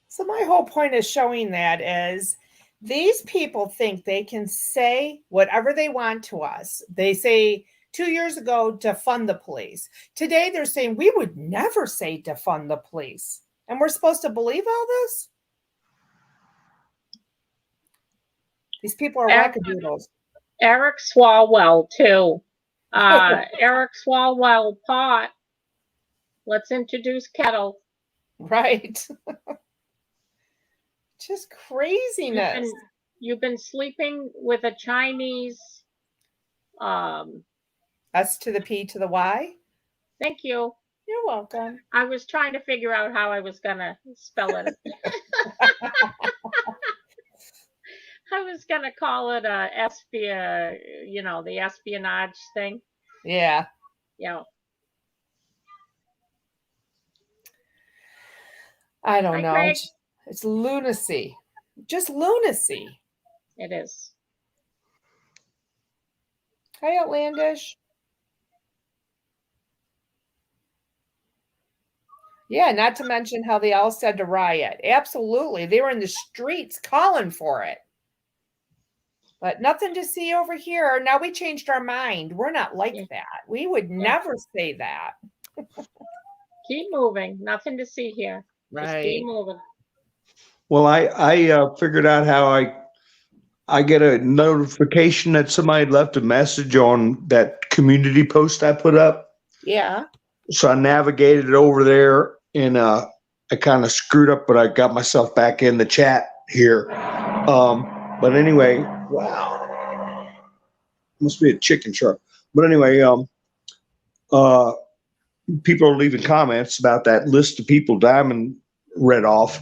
So my whole point is showing that is these people think they can say whatever they want to us. They say 2 years ago, defund the police. Today, they're saying we would never say defund the police. And we're supposed to believe all this? These people are wackadoodles. Eric Swalwell, too. Eric Swalwell pot. Let's introduce Kettle. Right. Just craziness. You've been sleeping with a Chinese S to the P to the Y. Thank you. You're welcome. I was trying to figure out how I was gonna spell it. I was gonna call it the espionage thing. Yeah. Yeah. I don't know. Greg. It's lunacy. Just lunacy. It is. Hi, Outlandish. Yeah, not to mention how they all said to riot. Absolutely. They were in the streets calling for it. But nothing to see over here. Now we changed our mind. We're not like that. We would never say that. Keep moving. Nothing to see here. Right. Just keep moving. Well, I figured out how I get a notification that somebody left a message on that community post I put up. Yeah. So I navigated over there and I kind of screwed up, but I got myself back in the chat here. But anyway, wow. Must be a chicken truck. But anyway, people are leaving comments about that list of people Diamond read off.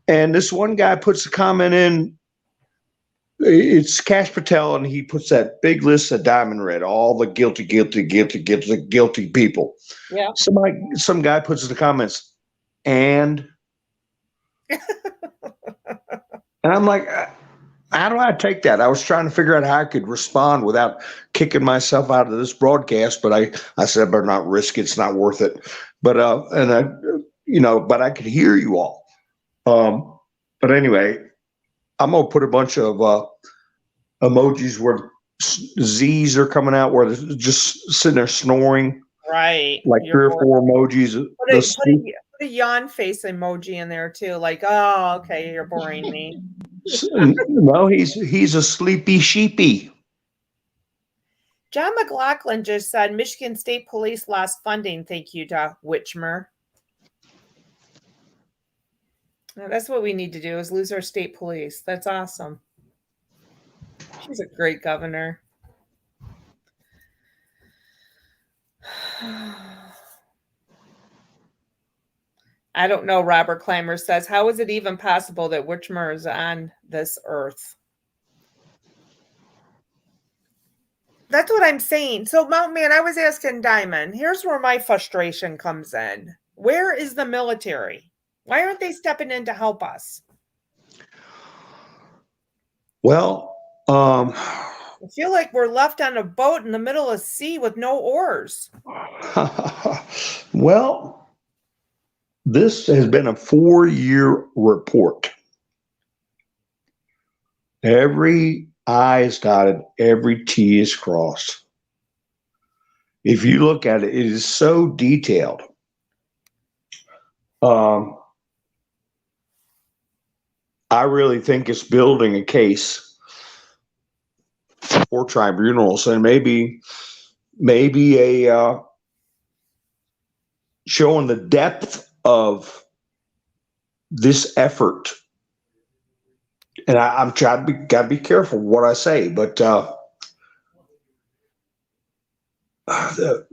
And this one guy puts a comment in. It's Cash Patel, and he puts that big list that Diamond read, all the guilty people. Yeah. Some guy puts in the comments, and I'm like, how do I take that? I was trying to figure out how I could respond without kicking myself out of this broadcast, but I said I better not risk it. It's not worth it. But but I could hear you all. But anyway, I'm gonna put a bunch of emojis where Z's are coming out, where they're just sitting there snoring. Right. Like You're 3 or 4 emojis. Put a yawn face emoji in there too. Like, oh, okay, you're boring me. No, he's a sleepy sheepy. John McLaughlin just said Michigan State Police lost funding. Thank you to Whitmer. Now, that's what we need to do is lose our state police. That's awesome. She's a great governor. I don't know, Robert Clymer says. How is it even possible that Whitmer is on this earth? That's what I'm saying. So, Mountain Man, I was asking Diamond, here's where my frustration comes in. Where is the military? Why aren't they stepping in to help us? Well, I feel like we're left on a boat in the middle of the sea with no oars. Well, this has been a 4-year report. Every I is dotted, every T is crossed. If you look at it, it is so detailed. I really think it's building a case for tribunals, and maybe a showing the depth of this effort. And I'm trying to gotta be careful what I say, but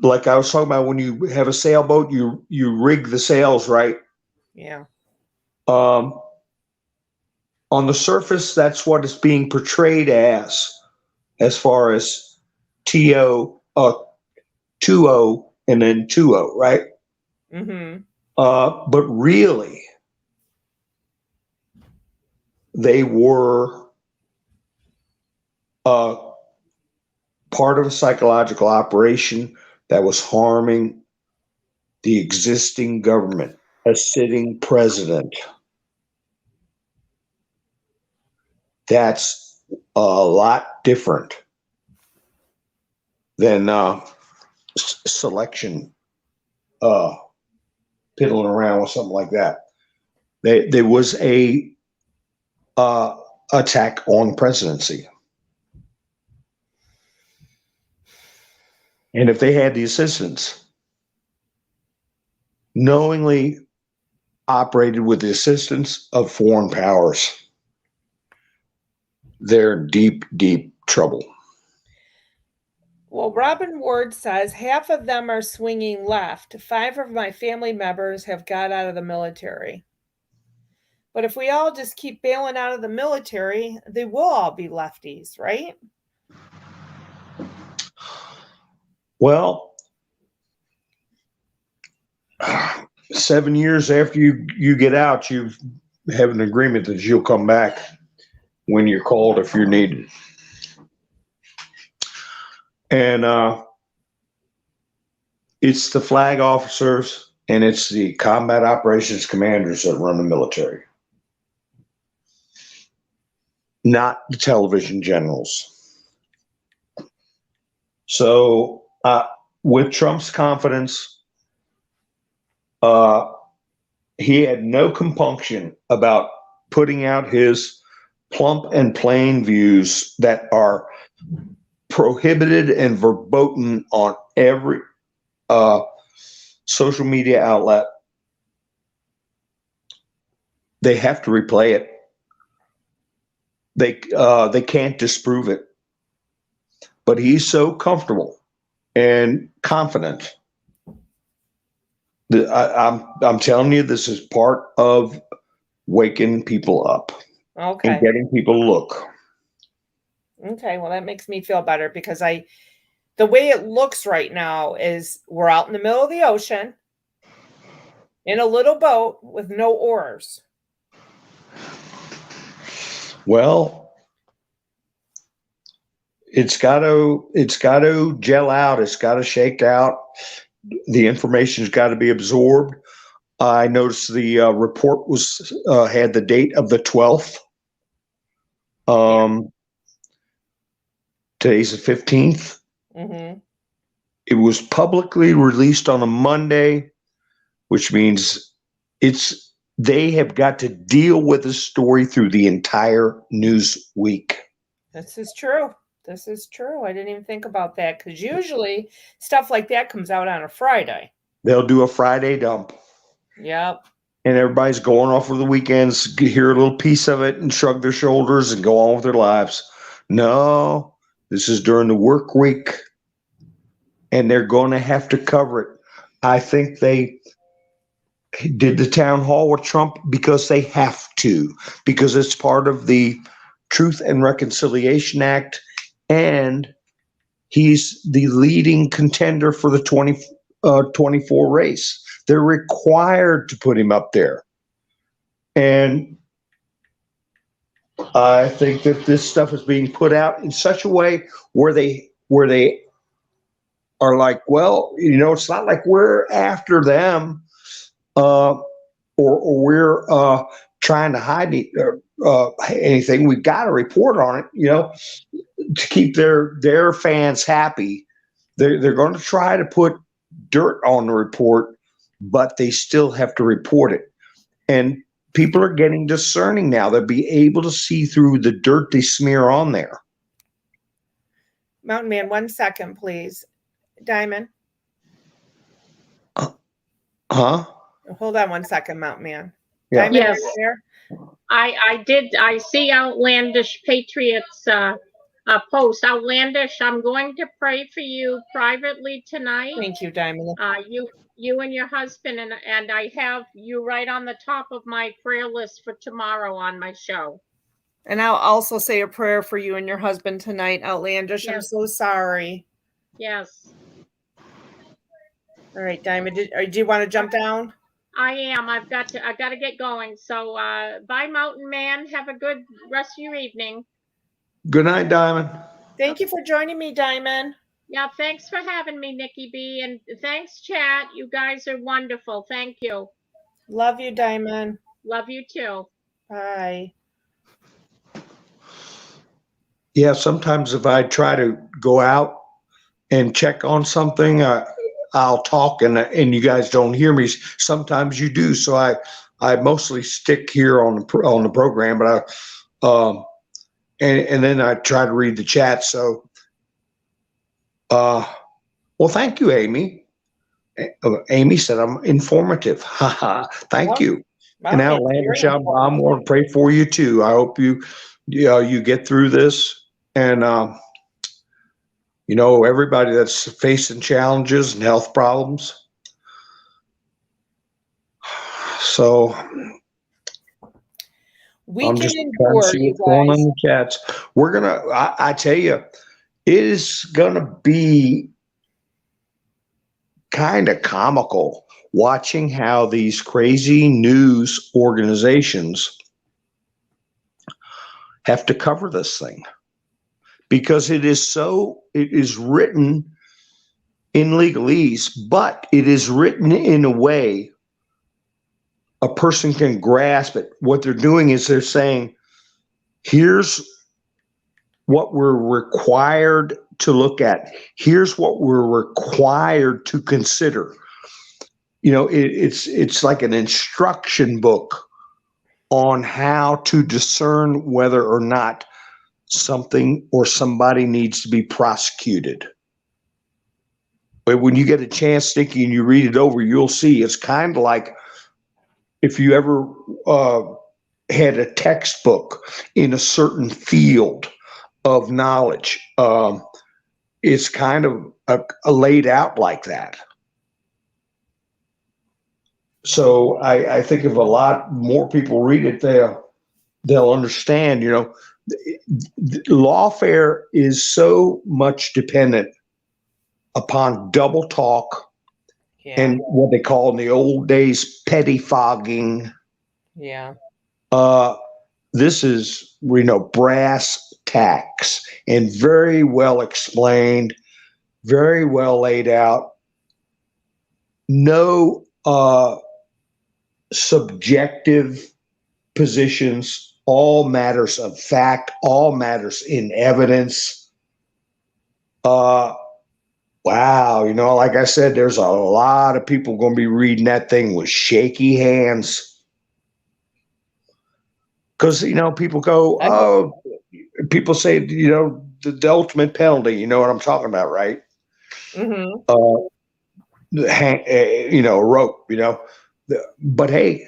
like I was talking about, when you have a sailboat, you rig the sails right. Yeah. On the surface, that's what it's being portrayed as far as TO, 2-0 and then 2-0, right? Mm-hmm. But really, they were part of a psychological operation that was harming the existing government, a sitting president. That's a lot different than selection, piddling around with something like that. There was a attack on the presidency. And if they had the assistance, knowingly operated with the assistance of foreign powers, they're in deep, deep trouble. Well, Robin Ward says half of them are swinging left. 5 of my family members have got out of the military. But if we all just keep bailing out of the military, they will all be lefties, right? Well, 7 years after you get out, you have an agreement that you'll come back when you're called if you're needed. And it's the flag officers and it's the combat operations commanders that run the military, not the television generals. So with Trump's confidence, he had no compunction about putting out his plump and plain views that are prohibited and verboten on every social media outlet. They have to replay it. They can't disprove it. but he's so comfortable and confident that I'm telling you, this is part of waking people up and Okay. getting people to look. Okay. Well, that makes me feel better because the way it looks right now is we're out in the middle of the ocean in a little boat with no oars. Well, it's got to gel out. It's got to shake out. The information's got to be absorbed. I noticed the report was had the date of the 12th. Today's the 15th. Mm-hmm. It was publicly released on a Monday, which means they have got to deal with the story through the entire news week. This is true. This is true. I didn't even think about that because usually stuff like that comes out on a Friday. They'll do a Friday dump. Yep. And everybody's going off for the weekends, hear a little piece of it and shrug their shoulders and go on with their lives. No, this is during the work week. And they're going to have to cover it. I think they did the town hall with Trump because they have to, because it's part of the Truth and Reconciliation Act, and he's the leading contender for the 2024 race. They're required to put him up there. And I think that this stuff is being put out in such a way where they are like, well, it's not like we're after them, or we're trying to hide anything. We've got to report on it, to keep their fans happy. They're going to try to put dirt on the report, but they still have to report it. And people are getting discerning now. They'll be able to see through the dirt they smear on there. Mountain Man, 1 second, please. Diamond. Huh? Hold on 1 second, Mountain Man. Yeah. Diamond, Yes. are you there? I see Outlandish Patriots post. Outlandish, I'm going to pray for you privately tonight. Thank you, Diamond. You and your husband, and I have you right on the top of my prayer list for tomorrow on my show. And I'll also say a prayer for you and your husband tonight, Outlandish. I'm Yes. so sorry. Yes, All right, Diamond, do you want to jump down? I am. I got to get going. So bye, Mountain Man. Have a good rest of your evening. Good night, Diamond. Thank you for joining me, Diamond. Yeah, thanks for having me, Nikki B. And thanks, chat. You guys are wonderful. Thank you. Love you, Diamond. Love you too. Bye. Yeah, sometimes if I try to go out and check on something, I'll talk and you guys don't hear me. Sometimes you do, so I mostly stick here on the program, but and then I try to read the chat. So, well, thank you, Amy. Amy said I'm informative. Thank you. Wow, And yeah, Outlandish, very I'm going to pray for you too. I hope you get through this. And, everybody that's facing challenges and health problems. So we I'm can just endure, trying to see you what's going on guys. in the chats. We're going to, I tell you, it is going to be kind of comical watching how these crazy news organizations have to cover this thing. Because it is written in legalese, but it is written in a way a person can grasp it. What they're doing is they're saying, here's what we're required to look at. Here's what we're required to consider. It's like an instruction book on how to discern whether or not something or somebody needs to be prosecuted. But when you get a chance, Nikki, and you read it over, you'll see it's kind of like if you ever had a textbook in a certain field of knowledge. it's kind of a laid out like that. So I think if a lot more people read it, they'll understand, lawfare is so much dependent upon double talk and what they call in the old days pettifogging. Yeah. This is, brass tacks and very well explained, very well laid out. No subjective positions, all matters of fact, all matters in evidence. Wow, like I said, there's a lot of people going to be reading that thing with shaky hands. Because, people go, people say, the ultimate penalty, you know what I'm talking about, right? Mm-hmm. Rope, but hey,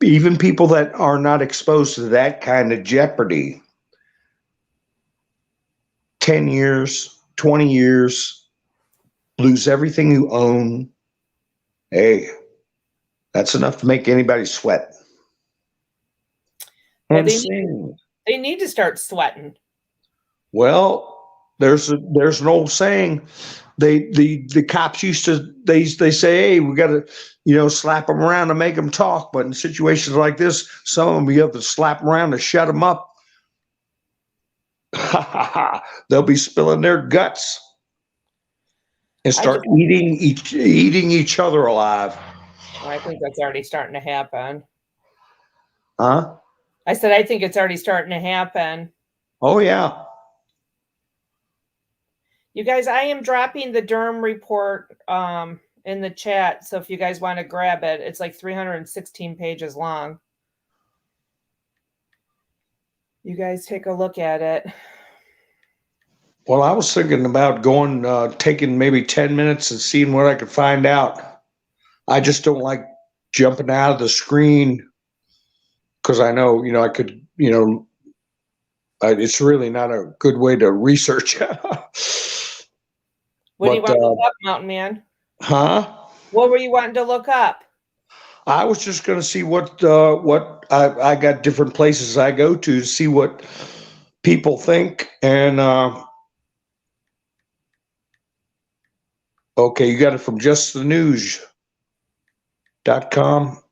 even people that are not exposed to that kind of jeopardy, 10 years, 20 years, lose everything you own. Hey, that's enough to make anybody sweat. Well, they need to start sweating. Well, there's an old saying. The cops used to they say, hey, we got to slap them around to make them talk. But in situations like this, some of them you have to slap them around to shut them up. They'll be spilling their guts and start eating each other alive. I think that's already starting to happen. Huh? I said I think it's already starting to happen. Oh yeah. You guys, I am dropping the Durham Report in the chat. So if you guys want to grab it, it's like 316 pages long. You guys take a look at it. Well, I was thinking about going, taking maybe 10 minutes and seeing what I could find out. I just don't like jumping out of the screen because I know, I could, it's really not a good way to research. What do you want to look up, Mountain Man? Huh? What were you wanting to look up? I was just going to see what I got different places I go to see what people think. And okay, you got it from justthenews.com.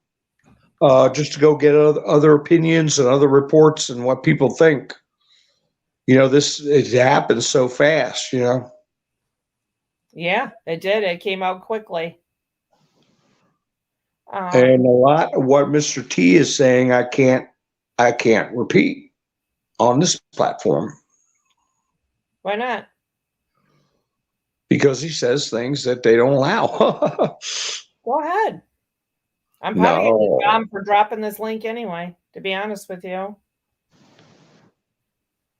Just to go get other opinions and other reports and what people think. It happens so fast, Yeah, it did. It came out quickly. And a lot of what Mr. T is saying, I can't repeat on this platform. Why not? Because he says things that they don't allow. Go ahead. I'm probably going to get for dropping this link anyway, to be honest with you.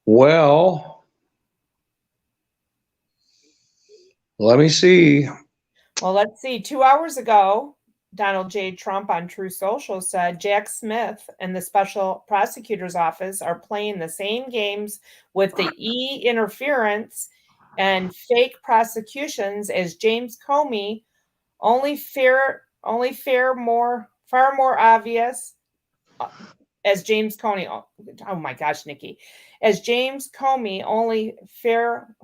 Well, let me see. Well, let's see. 2 hours ago, Donald J. Trump on True Social said Jack Smith and the special prosecutor's office are playing the same games with the e-interference and fake prosecutions as James Comey, far more obvious as James Comey. Oh my gosh, Nikki. As James Comey,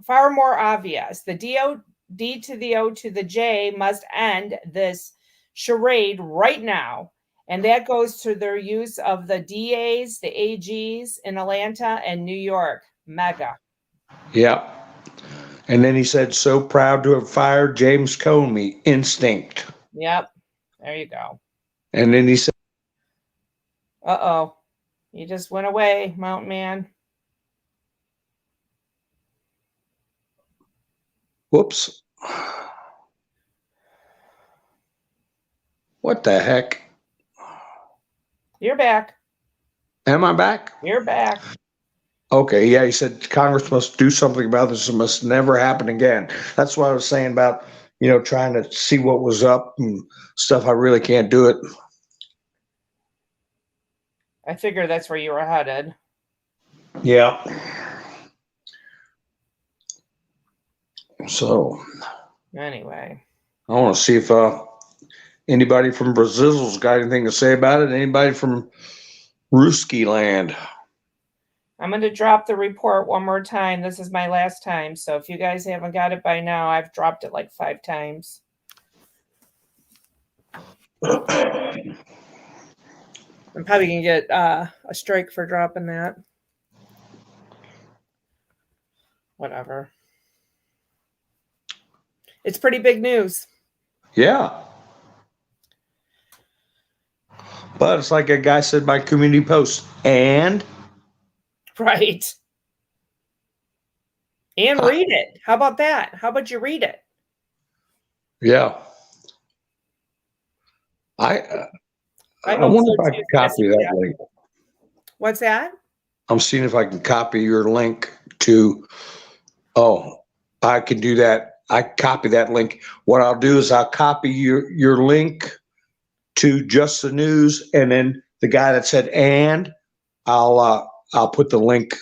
far more obvious. The D to the O to the J must end this charade right now. And that goes to their use of the DAs, the AGs in Atlanta and New York. Mega. Yeah. And then he said, so proud to have fired James Comey. Instinct. Yep. There you go. And then he said, uh-oh. He just went away, Mountain Man. Whoops. What the heck? You're back. Am I back? You're back. Okay, yeah, he said Congress must do something about this. It must never happen again. That's what I was saying about, trying to see what was up and stuff. I really can't do it. I figure that's where you were headed. Yeah. So Anyway, I want to see if anybody from Brazil's got anything to say about it. Anybody from Ruski land? I'm going to drop the report one more time. This is my last time. So if you guys haven't got it by now, I've dropped it like 5 times. I'm probably going to get a strike for dropping that. Whatever. It's pretty big news. Yeah. But it's like a guy said in my community post, and Right. And read it. How about that? How about you read it? yeah. I wonder if I can copy that link. What's that? I'm seeing if I can copy your link to, oh, I can do that. I copy that link. What I'll do is I'll copy your link to Just the News, and then the guy that said and I'll put the link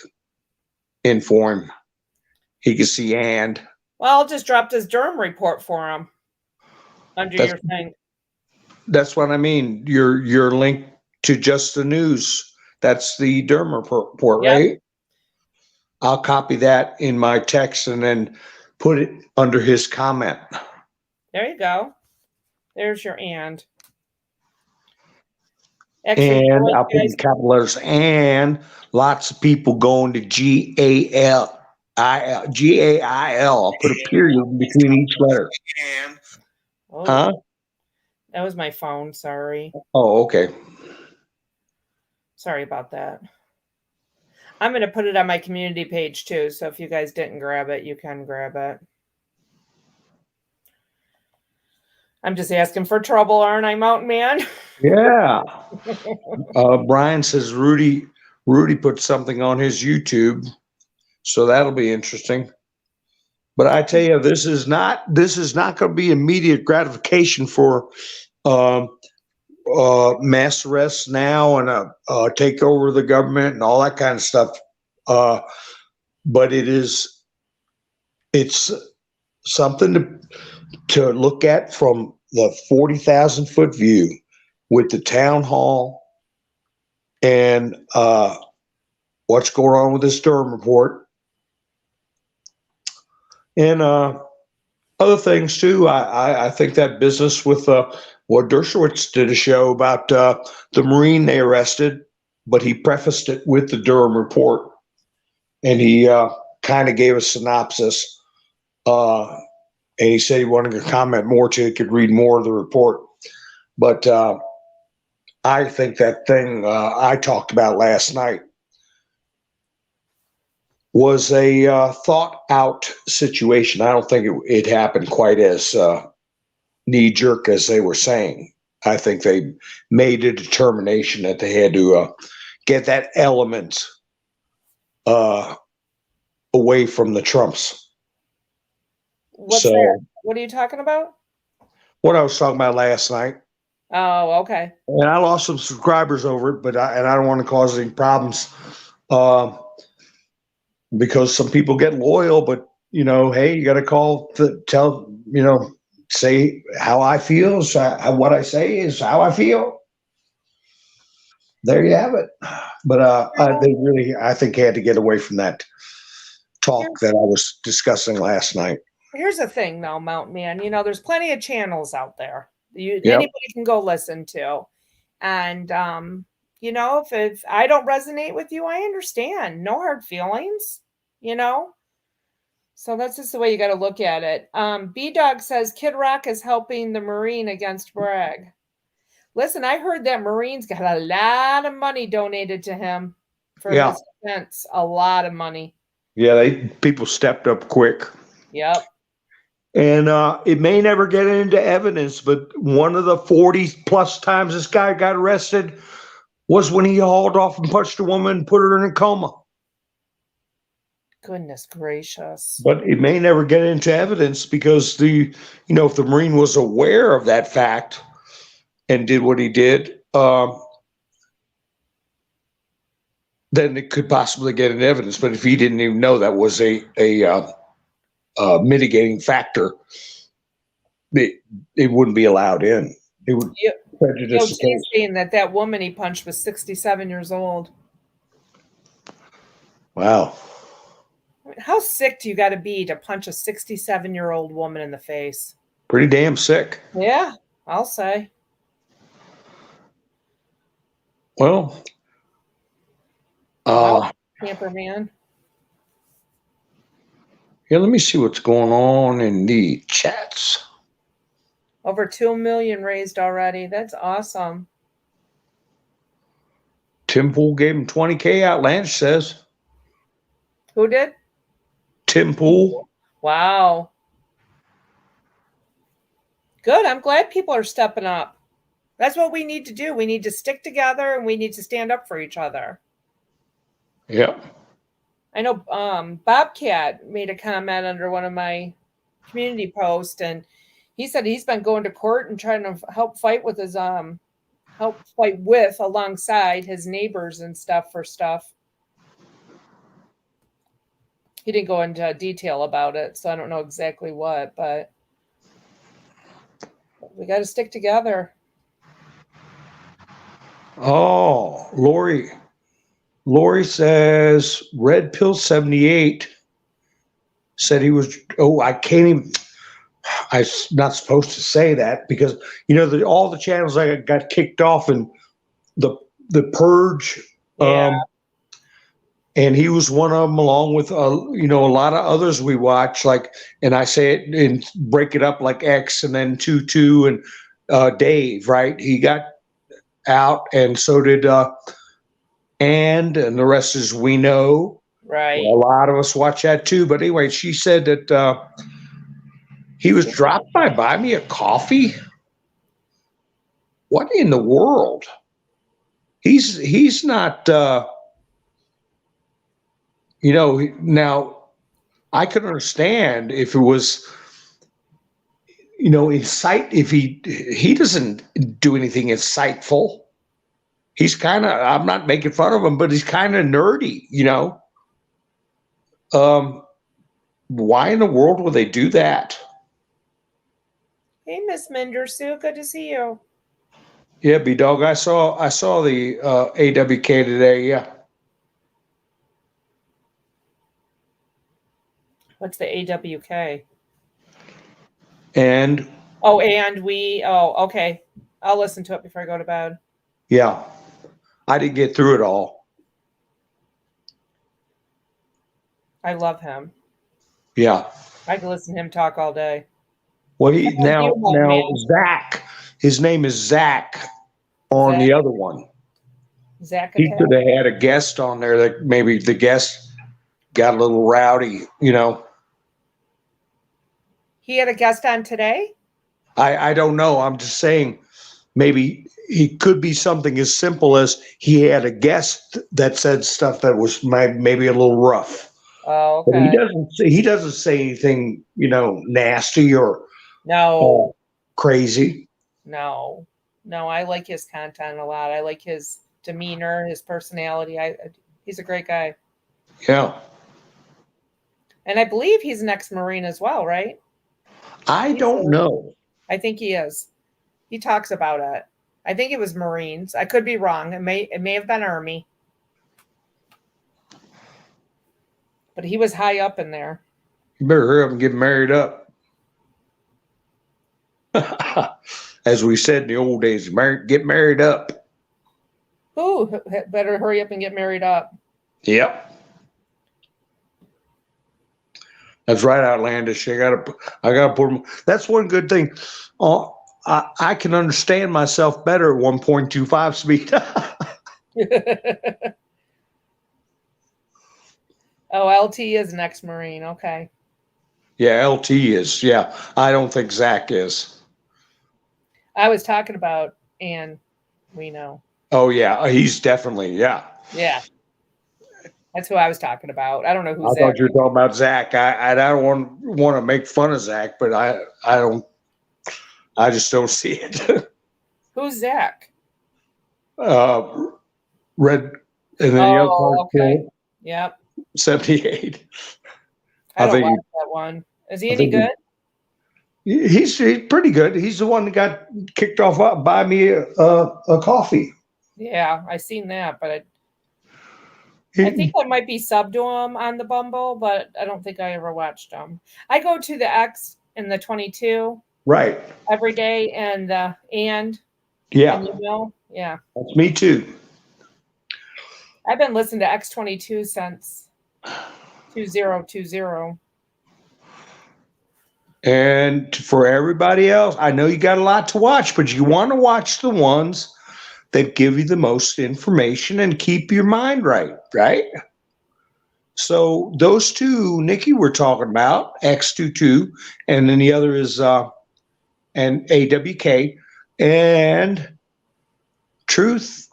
in for him. He can see and. Well, I'll just drop this Durham report for him under your thing. That's what I mean. Your link to Just the News. That's the Durham report, Yep. right? I'll copy that in my text and then put it under his comment. There you go. There's your and. Actually, And I'll put in capital letters and lots of people going to GAIL. I'll put a period between each letter. Oh, Huh? that was my phone. Sorry. Oh, okay. Sorry about that. I'm going to put it on my community page too. So if you guys didn't grab it, you can grab it. I'm just asking for trouble, aren't I, Mountain Man? Yeah. Brian says Rudy put something on his YouTube, so that'll be interesting. But I tell you, this is not going to be immediate gratification for mass arrests now and take over the government and all that kind of stuff. But it's something to look at from the 40,000 foot view with the town hall and what's going on with this Durham report and other things too. I think that business with what Dershowitz did a show about the Marine they arrested, but he prefaced it with the Durham report, and he kind of gave a synopsis. And he said he wanted to comment more so he could read more of the report. But I think that thing I talked about last night was a thought out situation. I don't think it happened quite as knee jerk as they were saying. I think they made a determination that they had to get that element away from the Trumps. What's that? What are you talking about? What I was talking about last night. Oh, okay. And I lost some subscribers over it, but I don't want to cause any problems because some people get loyal, but hey, you got to call to tell, say how I feel. So what I say is how I feel. There you have it. But they really, I think, had to get away from that talk that I was discussing last night. Here's the thing, though, Mountain Man. There's plenty of channels out there. Anybody can go listen to. And, if I don't resonate with you, I understand. No hard feelings, So that's just the way you got to look at it. B-Dog says Kid Rock is helping the Marine against Bragg. Listen, I heard that Marines got a lot of money donated to him for his defense. A lot of money. Yeah, people stepped up quick. Yep. And it may never get into evidence, but one of the 40 plus times this guy got arrested was when he hauled off and punched a woman and put her in a coma. Goodness gracious. But it may never get into evidence because if the Marine was aware of that fact and did what he did, then it could possibly get into evidence. But if he didn't even know that was a mitigating factor, it wouldn't be allowed in. It would prejudice the case. Saying that woman he punched was 67 years old. Wow. I mean, how sick do you got to be to punch a 67-year-old woman in the face? Pretty damn sick. Yeah, I'll say. Well, Camper man. Yeah, let me see what's going on in the chats. Over 2 million raised already. That's awesome. Tim Pool gave him 20K, Outlandish says. Who did? Tim Pool. Wow. Good. I'm glad people are stepping up. That's what we need to do. We need to stick together and we need to stand up for each other. Yeah. I know Bobcat made a comment under one of my community posts, and he said he's been going to court and trying to help fight with alongside his neighbors and stuff for stuff. He didn't go into detail about it, so I don't know exactly what, but we got to stick together. Oh, Lori says Red Pill 78 said he was, I'm not supposed to say that because, all the channels I got kicked off in the purge. Yeah. And he was one of them, along with, a lot of others we watch, and I say it and break it up like X and then 2 and Dave, right? He got out, and so did and the rest is we know. Right. A lot of us watch that too. But anyway, she said that he was dropped by Buy Me a Coffee. What in the world? He's not. Now I could understand if it was, if he doesn't do anything insightful. He's kind of, I'm not making fun of him, but he's kind of nerdy, why in the world would they do that? Hey, Miss Mendersu, good to see you. Yeah, B-Dog, I saw the AWK today, yeah. What's the AWK? And? Okay. I'll listen to it before I go to bed. Yeah. I didn't get through it all. I love him. Yeah. I can listen to him talk all day. Well, now Zach, his name is Zach on the other one. Zach. He could have had a guest on there that maybe the guest got a little rowdy, He had a guest on today? I don't know. I'm just saying maybe he could be something as simple as he had a guest that said stuff that was maybe a little rough. Oh, okay. But he doesn't say anything, nasty or crazy. No, I like his content a lot. I like his demeanor, his personality. He's a great guy. Yeah. And I believe he's an ex-Marine as well, right? I don't know. I think he is. He talks about it. I think it was Marines. I could be wrong. It may have been Army. But he was high up in there. You better hurry up and get married up. As we said in the old days, get married up. Ooh, better hurry up and get married up. Yep. That's right, Outlandish. I gotta put them. That's one good thing. I can understand myself better at 1.25 speed. Oh, LT is an ex-Marine. Okay. Yeah, LT is. Yeah, I don't think Zach is. I was talking about, and we know. Oh yeah, he's definitely Yeah. That's who I was talking about. I don't know who Zach. I thought you were talking about Zach. I don't want to make fun of Zach, but I don't. I just don't see it. Who's Zach? Red, and then okay. Yep. 78. I don't watch that one. Is he any good? He's pretty good. He's the one that got kicked off buy me a coffee. Yeah, I seen that, but I think I might be subbed to him on the Bumble, but I don't think I ever watched him. I go to the X and the 22 Right. every day, and Yeah, and you know, yeah, that's me too. I've been listening to X22 since 2020. And for everybody else, I know you got a lot to watch, but you want to watch the ones that give you the most information and keep your mind right, right? So those two, Nikki, we're talking about X22, and then the other is and AWK and Truth,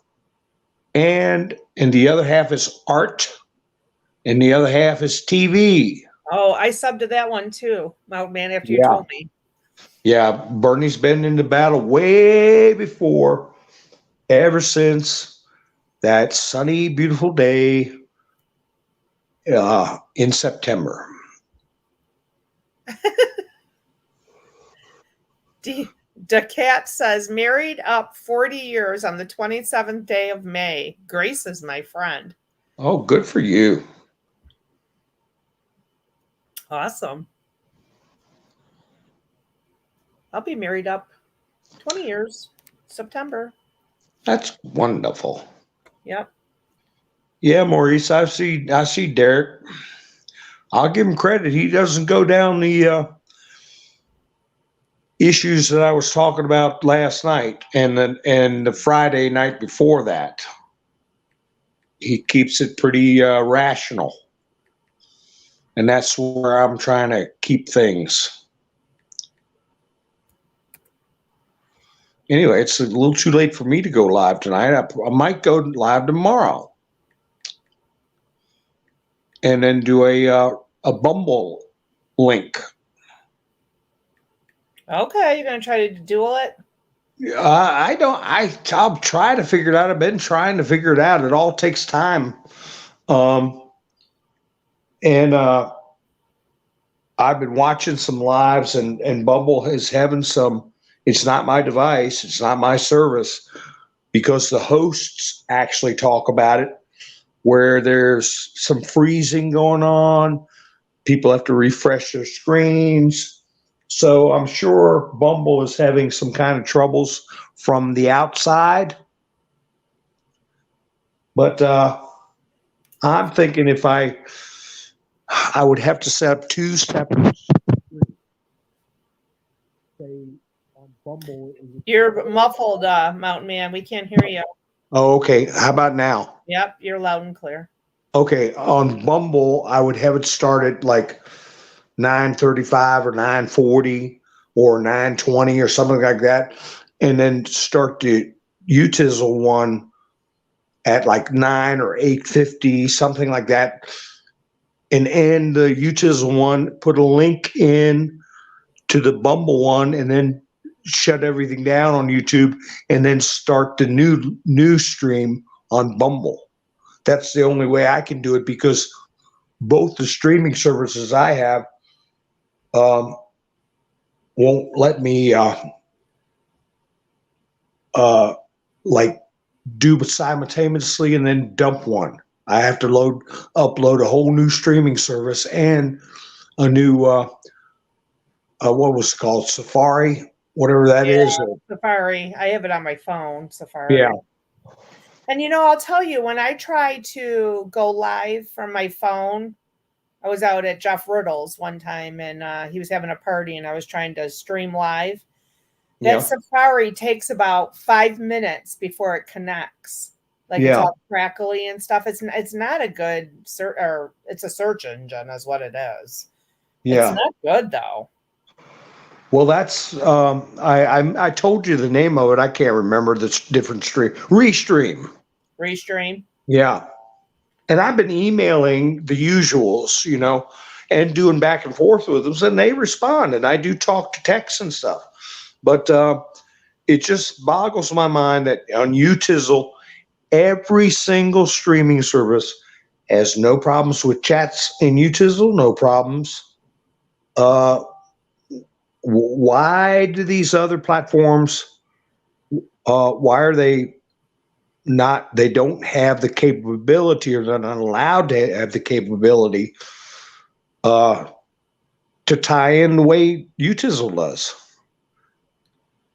and the other half is Art, and the other half is TV. Oh, I subbed to that one too, man. After you Yeah. told me. Yeah, Bernie's been in the battle way before, ever since that sunny, beautiful day in September. DeCat says, married up 40 years on the 27th day of May. Grace is my friend. Oh, good for you. Awesome. I'll be married up 20 years, September. That's wonderful. Yep. Yeah, Maurice, I see Derek. I'll give him credit. He doesn't go down the issues that I was talking about last night and the Friday night before that. He keeps it pretty rational. And that's where I'm trying to keep things. Anyway, it's a little too late for me to go live tonight. I might go live tomorrow. And then do a Bumble link. Okay, you're gonna try to duel it? I'll try to figure it out. I've been trying to figure it out. It all takes time. I've been watching some lives, and Bumble is having some. It's not my device. It's not my service, because the hosts actually talk about it, where there's some freezing going on. People have to refresh their screens. So I'm sure Bumble is having some kind of troubles from the outside. But I'm thinking if I would have to set up 2 separate. Say on Bumble. You're muffled, Mountain Man. We can't hear you. Oh, okay. How about now? Yep, you're loud and clear. Okay, on Bumble, I would have it start at like 9:35 or 9:40 or 9:20 or something like that, and then start the UTizzle one at like 9 or 8:50, something like that, and end the UTizzle one, put a link in to the Bumble one, and then shut everything down on YouTube, and then start the new stream on Bumble. That's the only way I can do it, because both the streaming services I have won't let me like do simultaneously and then dump one. I have to upload a whole new streaming service and a new what was it called, Safari, whatever that is. Safari. I have it on my phone, Safari. Yeah. And I'll tell you, when I try to go live from my phone, I was out at Jeff Riddle's one time, and he was having a party, and I was trying to stream live. That Safari takes about 5 minutes before it connects. Like it's all crackly and stuff. It's not a good search, or it's a search engine, is what it is. Yeah. It's not good though. Well, that's I told you the name of it. I can't remember the different stream. Restream. Yeah. And I've been emailing the usuals, and doing back and forth with them, and they respond, and I do talk to text and stuff. But it just boggles my mind that on UTizzle, every single streaming service has no problems with chats in UTizzle, no problems. Why do these other platforms, why are they not, they don't have the capability, or they're not allowed to have the capability to tie in the way UTISL does?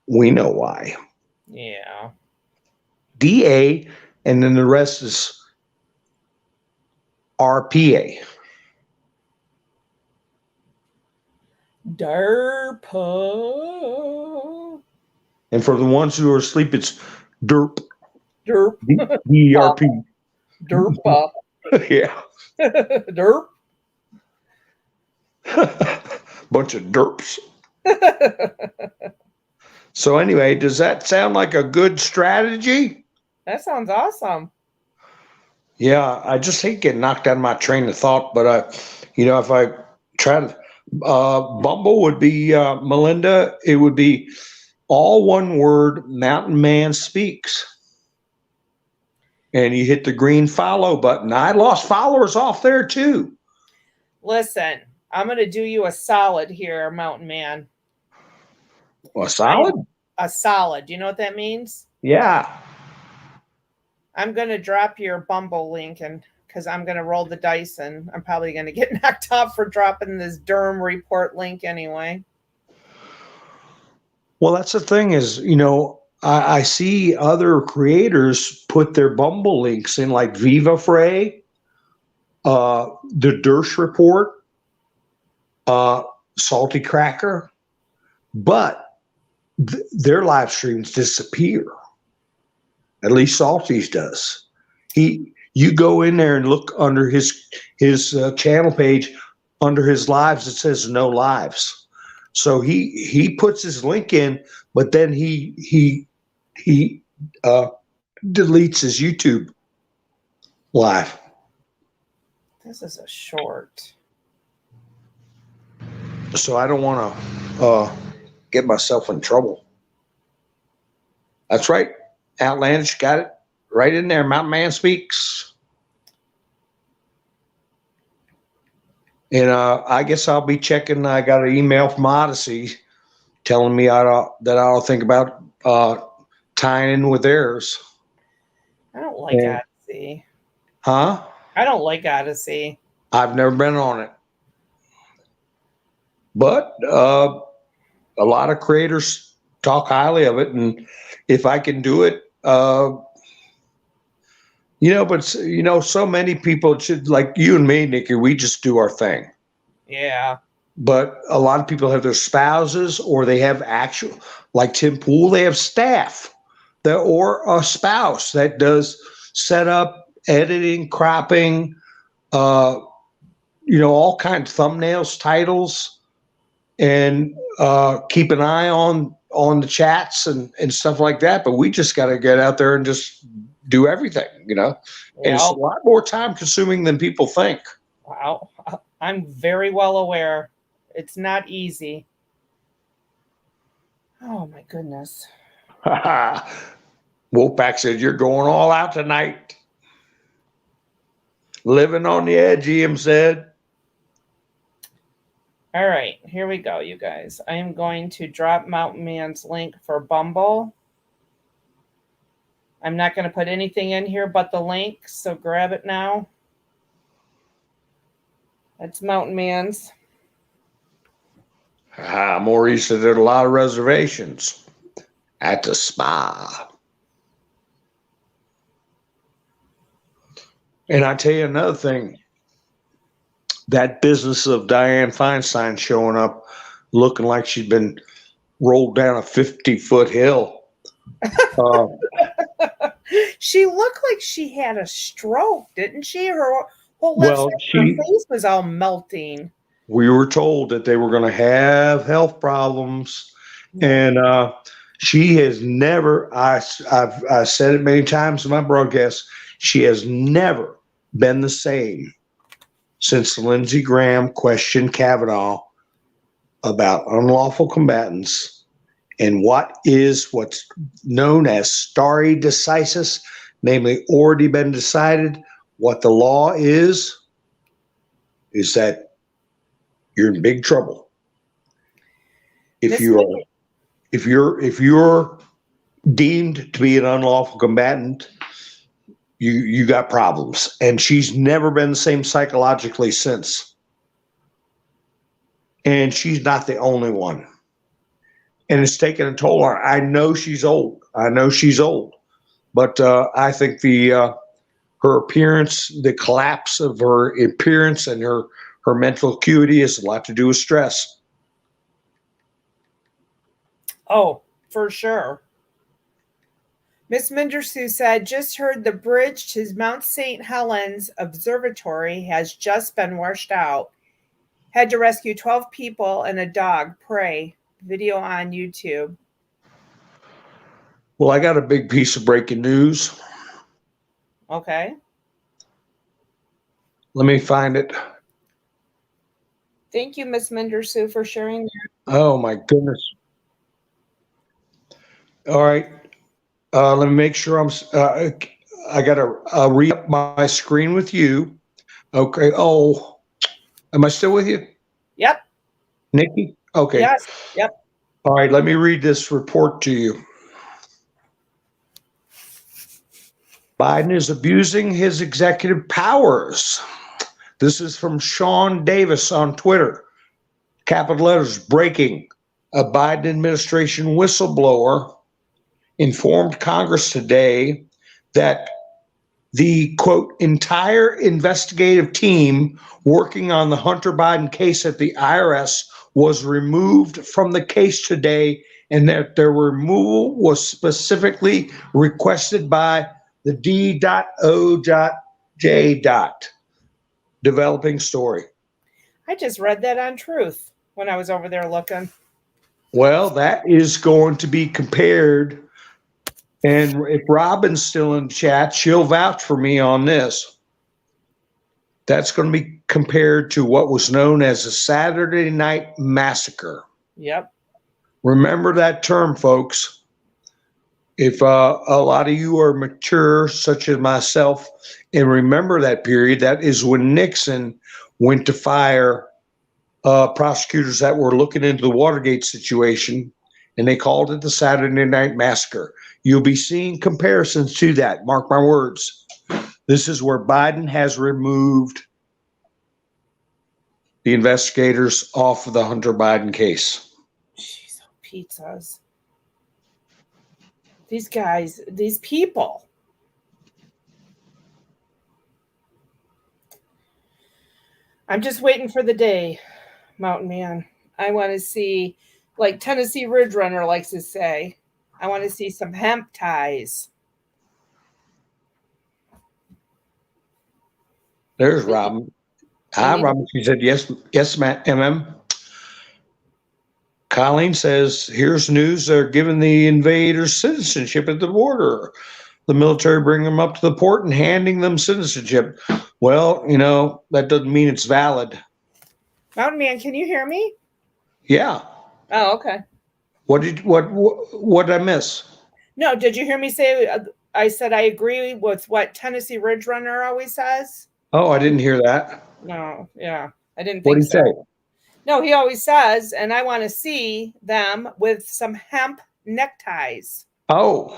We know why. Yeah. DA, and then the rest is RPA. DARPA. And for the ones who are asleep, it's DERP. Derp. DERP. DERPA. Yeah. Derp. Bunch of derps. So anyway, does that sound like a good strategy? That sounds awesome. Yeah, I just hate getting knocked out of my train of thought, but if I try to, Bumble would be, Melinda, it would be all one word, Mountain Man Speaks. And you hit the green follow button. I lost followers off there too. Listen, I'm going to do you a solid here, Mountain Man. A solid? A solid. Do you know what that means? Yeah. I'm going to drop your Bumble link, and because I'm going to roll the dice, and I'm probably going to get knocked off for dropping this Durham Report link anyway. Well, that's the thing is, I see other creators put their Bumble links in, like Viva Frey, the Durham Report, Salty Cracker, but their live streams disappear. At least Salty's does. You go in there and look under his channel page, under his lives, it says no lives. So he puts his link in, but then he deletes his YouTube live. This is a short. So I don't want to get myself in trouble. That's right. Outlandish got it right in there. Mountain Man Speaks. And I guess I'll be checking. I got an email from Odyssey telling me that I ought to think about tying in with theirs. I don't like Odyssey. Huh? I don't like Odyssey. I've never been on it. But a lot of creators talk highly of it. And if I can do it, so many people should, like you and me, Nikki, we just do our thing. Yeah. But a lot of people have their spouses, or they have actual, like Tim Pool, they have staff or a spouse that does setup, editing, cropping, all kinds of thumbnails, titles, and keep an eye on the chats and stuff like that. But we just got to get out there and just do everything, and it's a lot more time consuming than people think. Wow. I'm very well aware. It's not easy. Oh my goodness. Wolfpack said, you're going all out tonight. Living on the edge, Ian said. All right, here we go, you guys. I am going to drop Mountain Man's link for Bumble. I'm not going to put anything in here but the link, so grab it now. That's Mountain Man's. Maurice said there are a lot of reservations at the spa. And I tell you another thing, that business of Dianne Feinstein showing up looking like she'd been rolled down a 50-foot hill. She looked like she had a stroke, didn't she? Her whole left side of her face was all melting. We were told that they were going to have health problems, and she has never. I've said it many times in my broadcast. She has never been the same since Lindsey Graham questioned Kavanaugh about unlawful combatants and what's known as stare decisis, namely already been decided. What the law is that you're in big trouble. If Miss you Miller- are, if you're deemed to be an unlawful combatant, you got problems. And she's never been the same psychologically since. And she's not the only one. And it's taken a toll on her. I know she's old. But I think her appearance, the collapse of her appearance and her mental acuity has a lot to do with stress. Oh, for sure. Miss Mindersu said, just heard the bridge to Mount St. Helens Observatory has just been washed out. Had to rescue 12 people and a dog. Pray. Video on YouTube. Well, I got a big piece of breaking news. Okay. Let me find it. Thank you, Miss Mindersu, for sharing that. Oh, my goodness. All right. Let me make sure I got to re-up my screen with you. Okay. Oh, am I still with you? Yep. Nikki? Okay. Yes. Yep. All right. Let me read this report to you. Biden is abusing his executive powers. This is from Sean Davis on Twitter. Capital letters, breaking. A Biden administration whistleblower informed Congress today that the, quote, entire investigative team working on the Hunter Biden case at the IRS was removed from the case today, and that their removal was specifically requested by the D.O.J. Developing story. I just read that on Truth when I was over there looking. Well, that is going to be compared. And if Robin's still in the chat, she'll vouch for me on this. That's going to be compared to what was known as a Saturday Night Massacre. Yep. Remember that term, folks. If a lot of you are mature, such as myself, and remember that period, that is when Nixon went to fire prosecutors that were looking into the Watergate situation, and they called it the Saturday Night Massacre. You'll be seeing comparisons to that. Mark my words. This is where Biden has removed the investigators off of the Hunter Biden case. Jeez, pizzas. These guys, these people. I'm just waiting for the day, Mountain Man. I want to see, like Tennessee Ridge Runner likes to say, I want to see some hemp ties. There's Robin. Hi, Robin. She said, yes, ma'am, MM. Colleen says, here's news. They're giving the invaders citizenship at the border. The military bring them up to the port and handing them citizenship. Well, that doesn't mean it's valid. Mountain Man, can you hear me? Yeah. Oh, okay. What did I miss? No, did you hear me say, I said I agree with what Tennessee Ridge Runner always says? Oh, I didn't hear that. No, yeah, I didn't What think did he so. say? No, he always says, and I want to see them with some hemp neckties. Oh.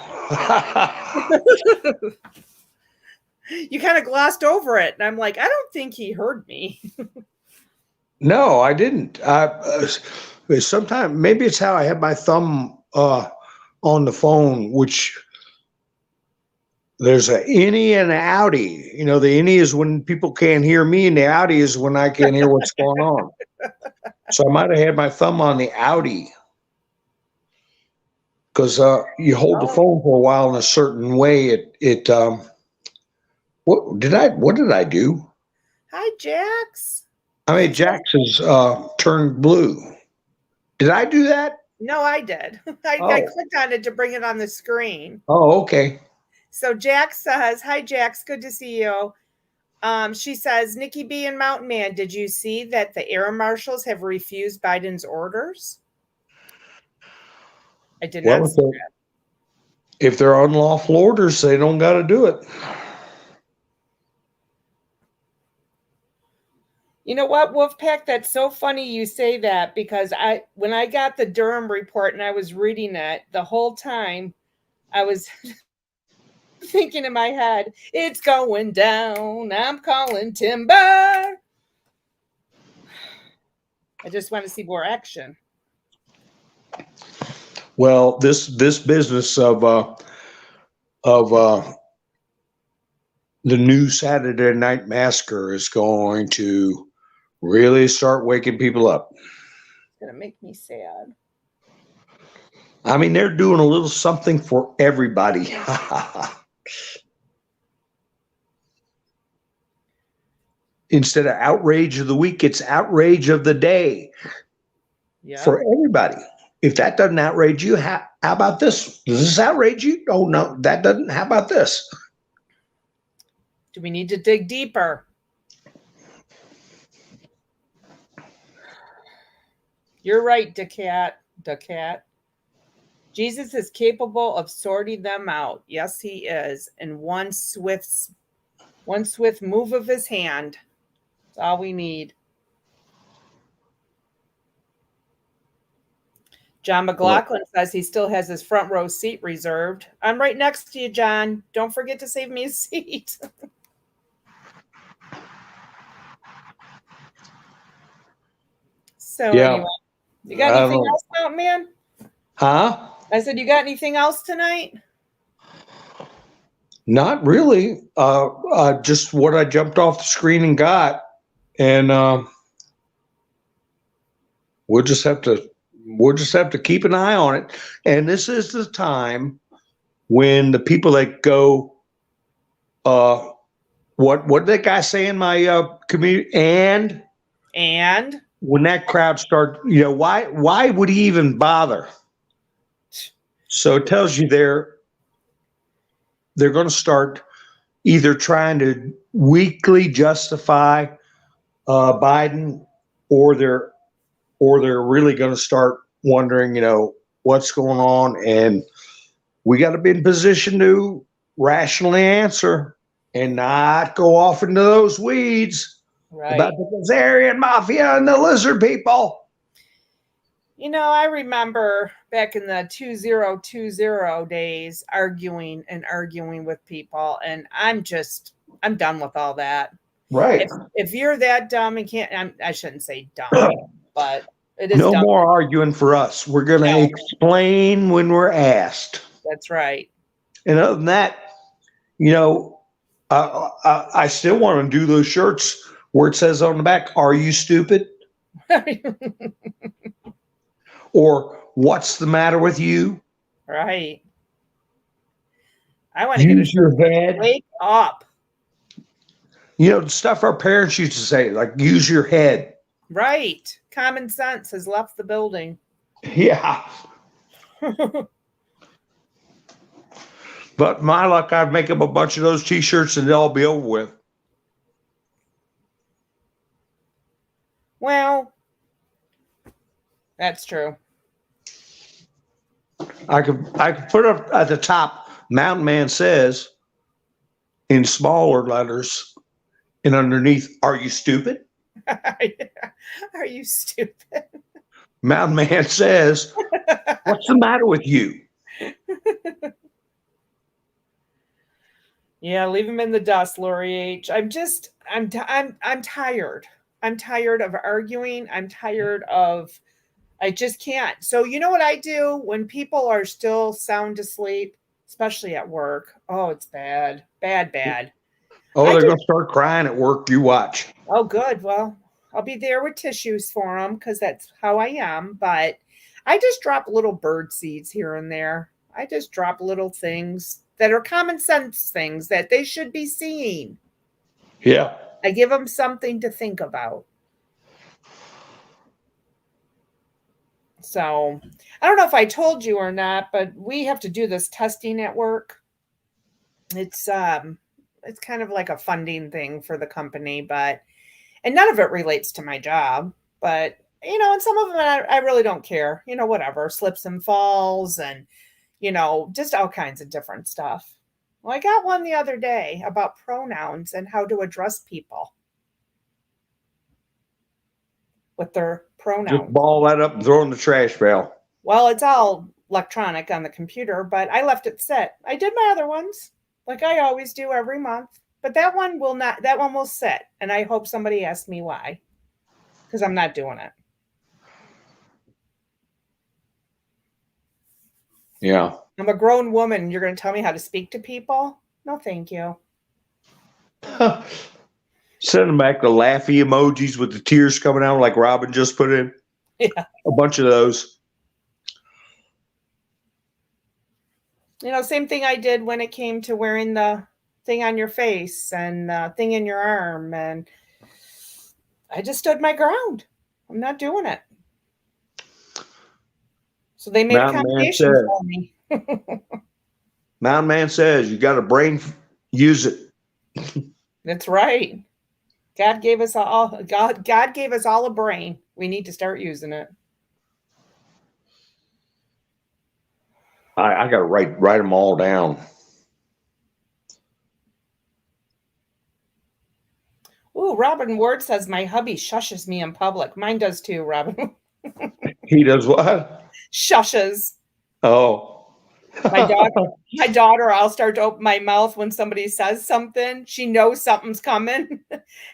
You kind of glossed over it. And I'm like, I don't think he heard me. No, I didn't. Sometimes, maybe it's how I have my thumb on the phone, which there's an innie and an outie. The innie is when people can't hear me, and the outie is when I can't hear what's going on. So I might have had my thumb on the outie. Because you hold the phone for a while in a certain way, what did I do? Hi, Jax. I mean, Jax has turned blue. Did I do that? No, I did. I clicked on it to bring it on the screen. Oh, okay. So Jax says, hi, Jax. Good to see you. She says, Nikki B and Mountain Man, did you see that the air marshals have refused Biden's orders? I did not see that. If they're unlawful orders, they don't got to do it. You know what, Wolfpack? That's so funny you say that, because when I got the Durham Report and I was reading it, the whole time I was thinking in my head, it's going down. I'm calling timber. I just want to see more action. Well, this business of the new Saturday Night Massacre is going to really start waking people up. It's going to make me sad. I mean, they're doing a little something for everybody. Instead of outrage of the week, it's outrage of the day for everybody. If that doesn't outrage you, how about this? Does this outrage you? Oh, no, that doesn't. How about this? Do we need to dig deeper? You're right, Decat. Jesus is capable of sorting them out. Yes, he is. In one swift move of his hand. That's all we need. John McLaughlin says he still has his front row seat reserved. I'm right next to you, John. Don't forget to save me a seat. So anyway, you got anything else out, man? Huh? I said, you got anything else tonight? Not really. Just what I jumped off the screen and got, and we'll just have to keep an eye on it. And this is the time when the people that go, what did that guy say in my community? And when that crowd starts, why would he even bother? So it tells you they're going to start either trying to weakly justify Biden, or they're really going to start wondering, what's going on, and we got to be in position to rationally answer and not go off into those weeds about the Kazarian mafia and the lizard people. I remember back in the 2020 days arguing with people, and I'm done with all that. Right. If you're that dumb and can't, I shouldn't say dumb, but it is no dumb. more arguing for us. We're going to explain when we're asked. That's right. And other than that, I still want to do those shirts where it says on the back, "Are you stupid?" Or "What's the matter with you?" Right. I want to get a shirt. Wake up. The stuff our parents used to say, like, use your head. Right. Common sense has left the building. Yeah. But my luck, I'd make up a bunch of those T-shirts and they'll all be over with. Well, that's true. I could put up at the top, Mountain Man says, in smaller letters, and underneath, "Are you stupid?" Are you stupid? Mountain Man says, "What's the matter with you?" Yeah, leave him in the dust, Lori H. I'm tired. I'm tired of arguing. I'm tired of, I just can't. So you know what I do when people are still sound asleep, especially at work? Oh, it's bad. Bad. Oh, they're going to start crying at work. You watch. Oh, good. Well, I'll be there with tissues for them because that's how I am. But I just drop little bird seeds here and there. I just drop little things that are common sense things that they should be seeing. Yeah. I give them something to think about. So I don't know if I told you or not, but we have to do this testing at work. It's kind of like a funding thing for the company, and none of it relates to my job, but and some of them I really don't care, whatever, slips and falls and, just all kinds of different stuff. Well, I got one the other day about pronouns and how to address people. with their Just pronouns. ball that up and throw it in the trash barrel. Well, it's all electronic on the computer, but I left it sit. I did my other ones like I always do every month, but that one will not. That one will sit, and I hope somebody asks me why, because I'm not doing it. Yeah. I'm a grown woman. You're going to tell me how to speak to people? No, thank you. Send them back the laughy emojis with the tears coming out like Robin just put in. Yeah. A bunch of those. You know, same thing I did when it came to wearing the thing on your face and the thing in your arm. And I just stood my ground. I'm not doing it. So they made a Mountain Man commendation said, for me. Mountain Man says, you got a brain, use it. That's right. God gave us all God gave us all a brain. We need to start using it. I got to write them all down. Ooh, Robin Ward says my hubby shushes me in public. Mine does too, Robin. He does what? Shushes. Oh. My daughter, I'll start to open my mouth when somebody says something. She knows something's coming,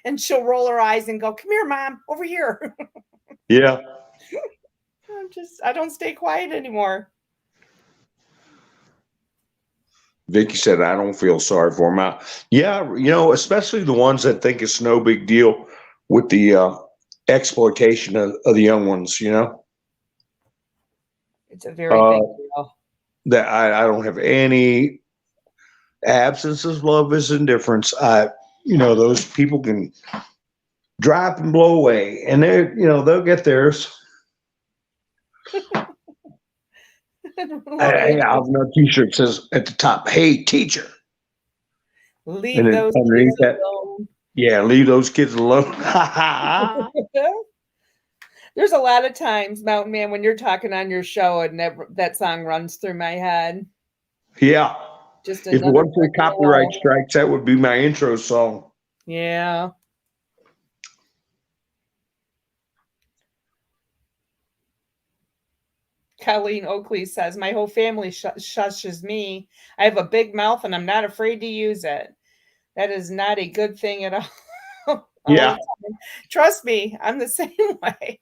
and she'll roll her eyes and go, "Come here, Mom, over here." Yeah. I don't stay quiet anymore. Vicky said, I don't feel sorry for him. Yeah, you know, especially the ones that think it's no big deal with the exploitation of the young ones, you know? It's a very big deal. That I don't have any absence of love is indifference. You know, those people can drop and blow away, and they'll get theirs. I have a t-shirt that says at the top, "Hey, teacher." Leave those kids alone. Yeah, leave those kids alone. There's a lot of times, Mountain Man, when you're talking on your show and that song runs through my head. Yeah. Just if it wasn't for copyright strikes, that would be my intro song. Yeah. Colleen Oakley says, my whole family shushes me. I have a big mouth and I'm not afraid to use it. That is not a good thing at all. Yeah. Trust me, I'm the same way.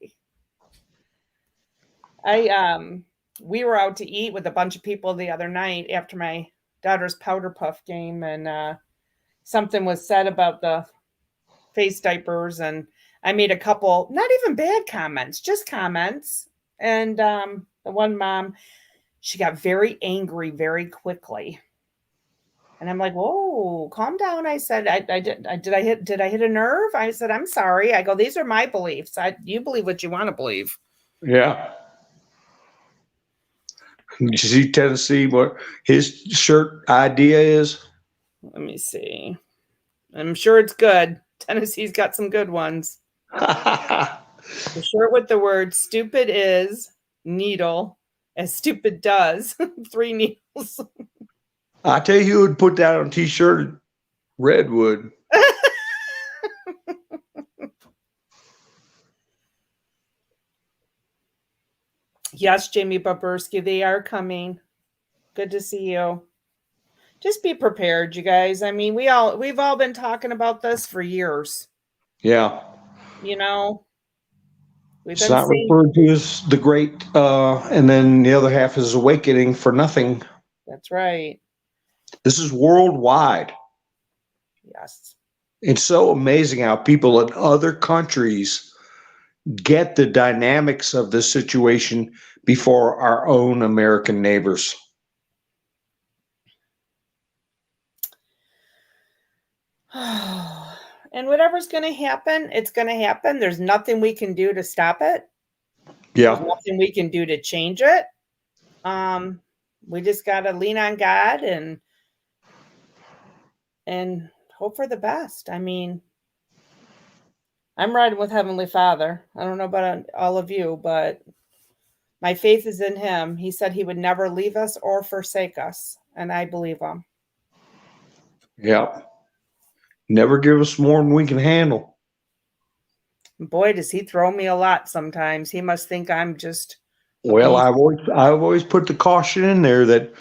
We were out to eat with a bunch of people the other night after my daughter's powder puff game, and something was said about the face diapers, and I made a couple, not even bad comments, just comments. And the one mom, she got very angry very quickly. And I'm like, whoa, calm down. I said, did I hit a nerve? I said, I'm sorry. I go, these are my beliefs. You believe what you want to believe. Yeah. Did you see Tennessee, what his shirt idea is? Let me see. I'm sure it's good. Tennessee's got some good ones. The shirt with the word stupid is needle, as stupid does 3 needles. I tell you who would put that on a t-shirt, Redwood. Yes, Jamie Babursky, they are coming. Good to see you. Just be prepared, you guys. I mean, we've all been talking about this for years. Yeah. You know, It's not referred to as the great, and then the other half is awakening for nothing. That's right. This is worldwide. Yes. It's so amazing how people in other countries get the dynamics of this situation before our own American neighbors. And whatever's going to happen, it's going to happen. There's nothing we can do to stop it. Yeah. There's nothing we can do to change it. We just got to lean on God and hope for the best. I mean, I'm riding with Heavenly Father. I don't know about all of you, but my faith is in him. He said he would never leave us or forsake us, and I believe him. Yeah. Never give us more than we can handle. Boy, does he throw me a lot sometimes. He must think I'm just a Well, beast. I've always put the caution in there that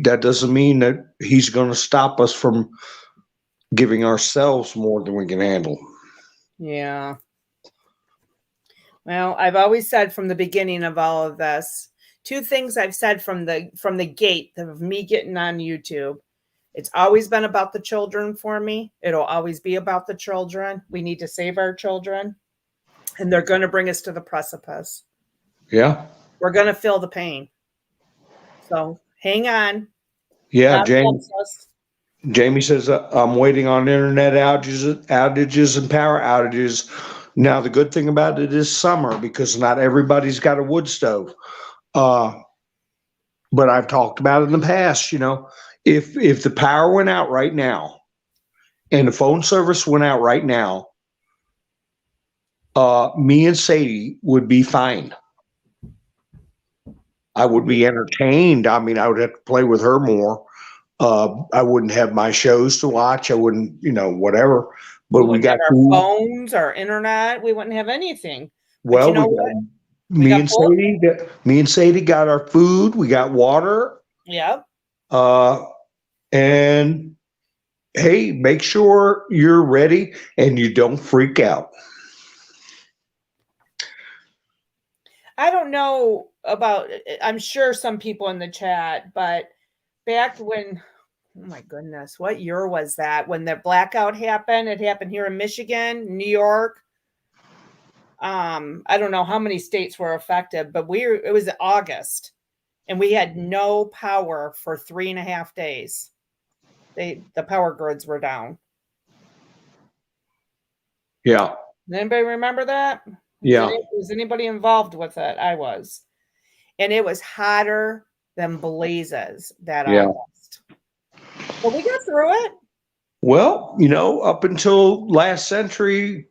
that doesn't mean that he's going to stop us from giving ourselves more than we can handle. Yeah. Well, I've always said from the beginning of all of this, two things I've said from the gate of me getting on YouTube. It's always been about the children for me. It'll always be about the children. We need to save our children, and they're going to bring us to the precipice. Yeah. We're going to feel the pain. So hang on. Yeah, God bless us. Jamie says, I'm waiting on internet outages and power outages. Now, the good thing about it is summer because not everybody's got a wood stove. But I've talked about it in the past, if the power went out right now and the phone service went out right now, me and Sadie would be fine. I would be entertained. I mean, I would have to play with her more. I wouldn't have my shows to watch. I wouldn't, whatever. But we got our food. phones, our internet. We wouldn't have anything. Well, but you know what? me and Sadie got our food. We got water. Yep. And hey, make sure you're ready and you don't freak out. I don't know about, I'm sure some people in the chat, but back when, oh my goodness, what year was that? When the blackout happened, it happened here in Michigan, New York. I don't know how many states were affected, but it was August and we had no power for 3.5 days. The power grids were down. Yeah. Does anybody remember that? Yeah. Was anybody involved with it? I was. And it was hotter than blazes that August. But we got through it. Well, up until last century,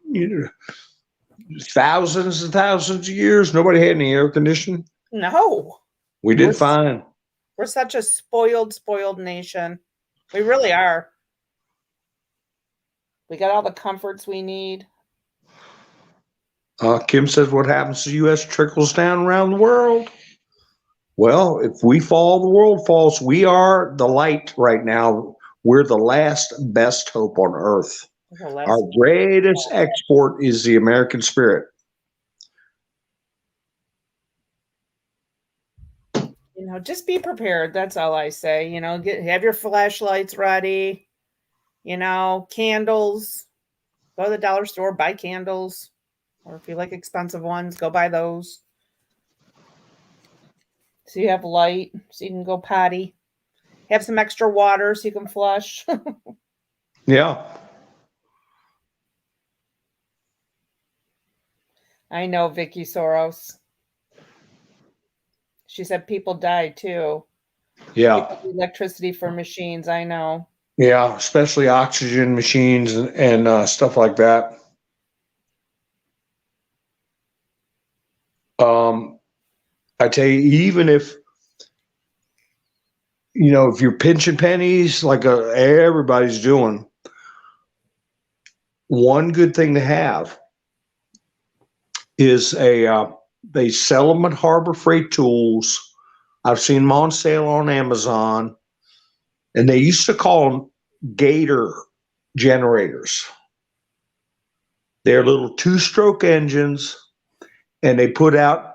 thousands and thousands of years, nobody had any air conditioning. No. We did fine. We're such a spoiled nation. We really are. We got all the comforts we need. Kim says, what happens to the U.S. trickles down around the world. Well, if we fall, the world falls. We are the light right now. We're the last best hope on earth. Our greatest export is the American spirit. Just be prepared. That's all I say. Have your flashlights ready. Candles. Go to the dollar store, buy candles. Or if you like expensive ones, go buy those. So you have light, so you can go potty. Have some extra water so you can flush. Yeah. I know, Vicky Soros. She said people died too. Yeah. Electricity for machines, I know. Yeah, especially oxygen machines and stuff like that. I tell you, even if you're pinching pennies like everybody's doing, one good thing to have is they sell them at Harbor Freight Tools. I've seen them on sale on Amazon, and they used to call them Gator generators. They're little 2-stroke engines, and they put out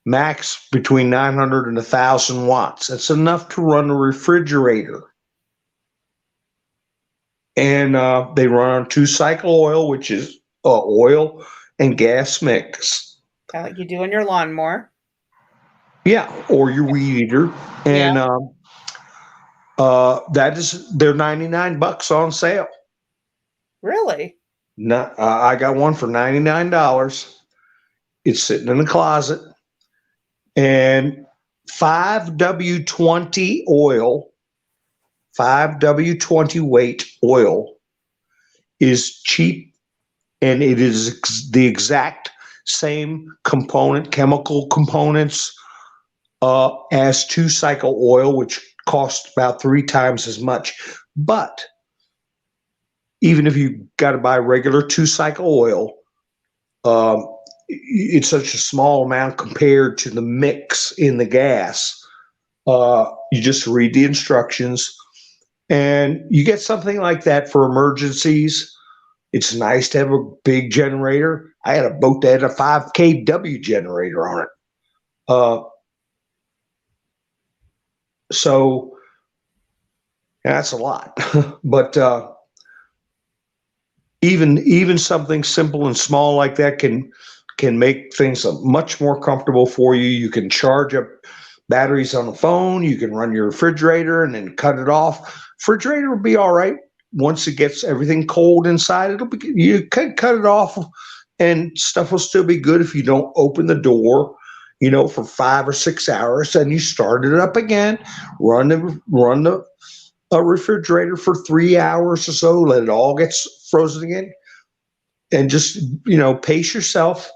max between 900 and 1,000 watts. That's enough to run a refrigerator. And they run on 2-cycle oil, which is oil and gas mix. Kind of like you do in your lawnmower. Yeah, or your weed eater. And they're $99 on sale. Really? I got one for $99. It's sitting in the closet. And 5W20 oil, 5W20 weight oil is cheap, and it is the exact same chemical components as 2-cycle oil, which costs about 3 times as much. But even if you got to buy regular 2-cycle oil, it's such a small amount compared to the mix in the gas. You just read the instructions and you get something like that for emergencies. It's nice to have a big generator. I had a boat that had a 5 kW generator on it. So that's a lot. But even something simple and small like that can make things much more comfortable for you. You can charge up batteries on the phone. You can run your refrigerator and then cut it off. Refrigerator will be all right. Once it gets everything cold inside, you can cut it off and stuff will still be good if you don't open the door, for 5 or 6 hours, and you start it up again, run the refrigerator for 3 hours or so, let it all get frozen again, and just, pace yourself.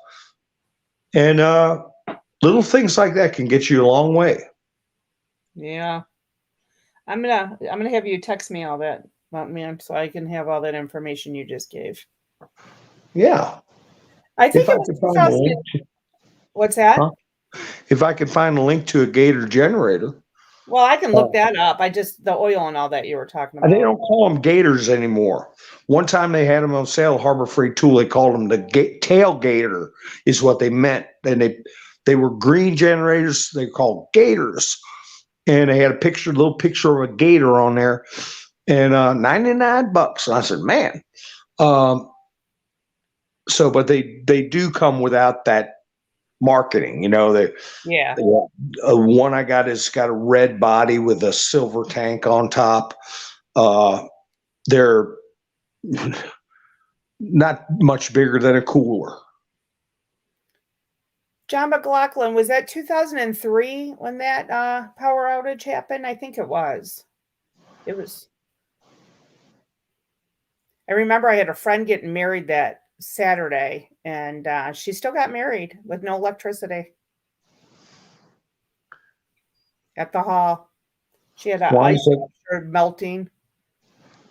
And little things like that can get you a long way. Yeah. I'm gonna have you text me all that, man, so I can have all that information you just gave. Yeah. I think If I it was could find a link What's that? If I could find a link to a Gator generator. Well, I can look that up. The oil and all that you were talking about. They don't call them Gators anymore. One time they had them on sale, Harbor Freight Tool. They called them the tailgater is what they meant. And they were green generators. They were called Gators. And they had a little picture of a gator on there, and $99. And I said, man. But they do come without that marketing, Yeah. One I got has got a red body with a silver tank on top. They're not much bigger than a cooler. John McLaughlin, was that 2003 when that power outage happened? I think it was. I remember I had a friend getting married that Saturday, and she still got married with no electricity at the hall. She had an ice melting.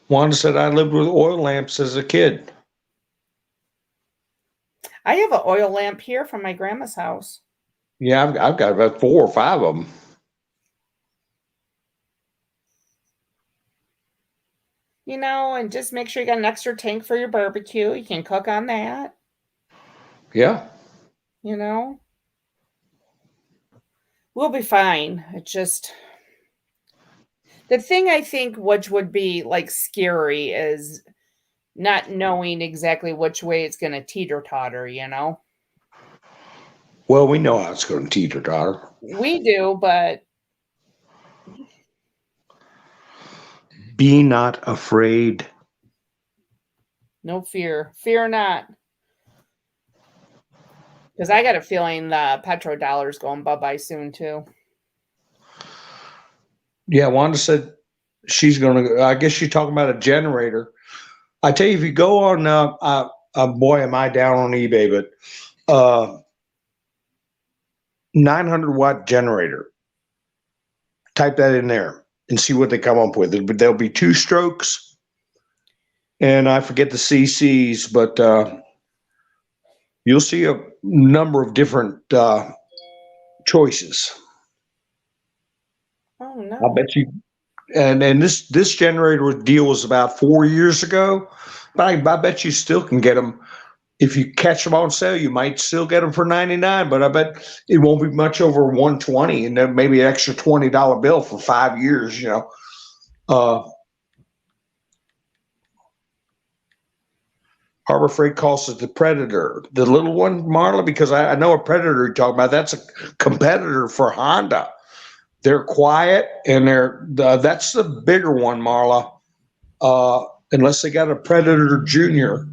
Wanda said, I lived with oil lamps as a kid. I have an oil lamp here from my grandma's house. Yeah, I've got about 4 or 5 of them. And just make sure you got an extra tank for your barbecue. You can cook on that. Yeah. We'll be fine. It's just the thing I think which would be like scary is not knowing exactly which way it's going to teeter-totter, Well, we know how it's going to teeter-totter. We do, but be not afraid. No fear. Fear not. Because I got a feeling the petrodollar's going bye-bye soon, too. Yeah, Wanda said she's going to, I guess you're talking about a generator. I tell you, if you go on, boy, am I down on eBay, but 900-watt generator. Type that in there and see what they come up with. There'll be 2 strokes, and I forget the CCs, but you'll see a number of different choices. Oh no! I bet you. And this generator deal was about 4 years ago, but I bet you still can get them. If you catch them on sale, you might still get them for $99, but I bet it won't be much over $120, and then maybe an extra $20 bill for 5 years. Harbor Freight calls it the Predator, the little one, Marla, because I know a Predator you're talking about. That's a competitor for Honda. They're quiet, and that's the bigger one, Marla. Unless they got a Predator Junior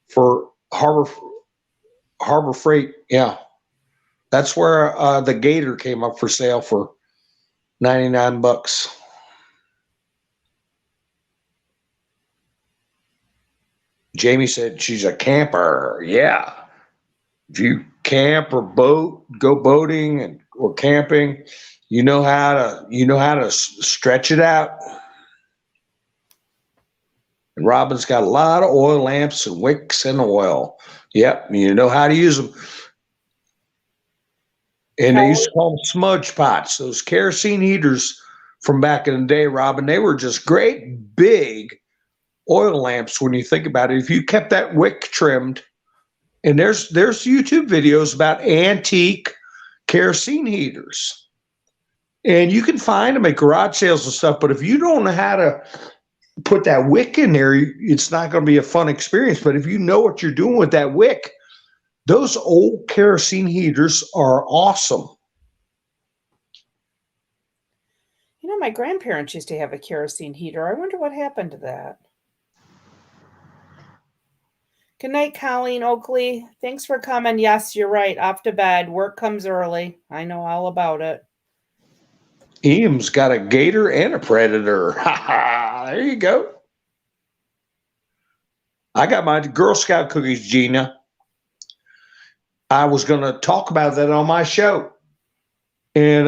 for Harbor Freight, yeah. That's where the Gator came up for sale for $99. Jamie said she's a camper. Yeah. If you camp or go boating or camping, you know how to stretch it out. And Robin's got a lot of oil lamps and wicks and oil. Yep, you know how to use them. And they used to call them smudge pots. Those kerosene heaters from back in the day, Robin, they were just great big oil lamps when you think about it. If you kept that wick trimmed, and there's YouTube videos about antique kerosene heaters. And you can find them at garage sales and stuff, but if you don't know how to put that wick in there, it's not going to be a fun experience. But if you know what you're doing with that wick, those old kerosene heaters are awesome. You know, my grandparents used to have a kerosene heater. I wonder what happened to that. Good night, Colleen Oakley. Thanks for coming. Yes, you're right. Off to bed. Work comes early. I know all about it. Eam's got a gator and a predator. There you go. I got my Girl Scout cookies, Gina. I was going to talk about that on my show. And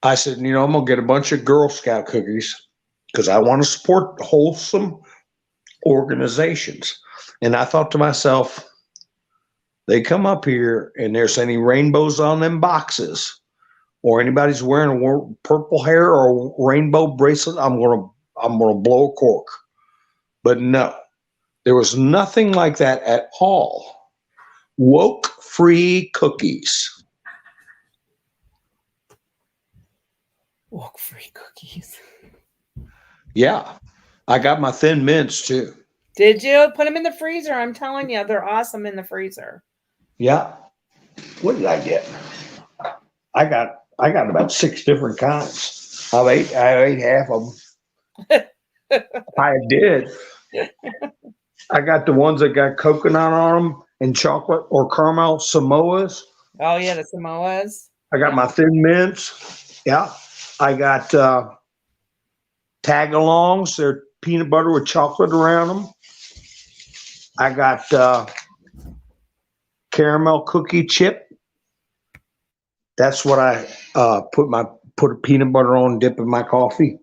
I said, you know, I'm going to get a bunch of Girl Scout cookies because I want to support wholesome organizations. And I thought to myself, they come up here and there's any rainbows on them boxes or anybody's wearing a purple hair or a rainbow bracelet, I'm going to blow a cork. But no, there was nothing like that at all. Woke free cookies. Woke free cookies. Yeah. I got my Thin Mints too. Did you put them in the freezer? I'm telling you, they're awesome in the freezer. Yeah. What did I get? I got about 6 different kinds. I ate half of them. I did. I got the ones that got coconut on them and chocolate or caramel Samoas. Oh yeah, the Samoas. I got my Thin Mints. Yeah. I got Tagalongs. They're peanut butter with chocolate around them. I got caramel cookie chip. That's what I put a peanut butter on, dip in my coffee.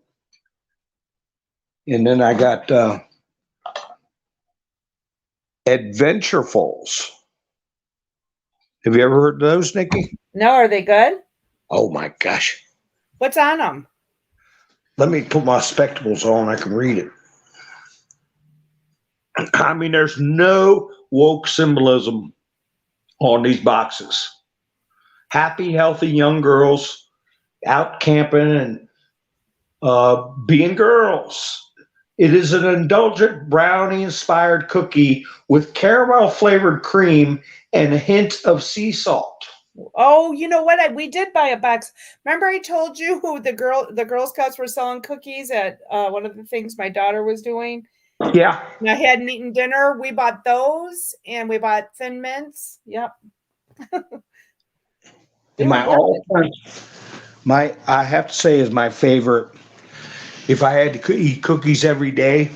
And then I got Adventurefuls. Have you ever heard of those, Nikki? No, are they good? Oh my gosh. What's on them? Let me put my spectacles on. I can read it. I mean, there's no woke symbolism on these boxes. Happy, healthy young girls out camping and being girls. It is an indulgent brownie-inspired cookie with caramel-flavored cream and a hint of sea salt. Oh, you know what? We did buy a box. Remember I told you who the Girl Scouts were selling cookies at one of the things my daughter was doing? Yeah. And I hadn't eaten dinner. We bought those and we bought Thin Mints. Yep. I have to say is my favorite. If I had to eat cookies every day,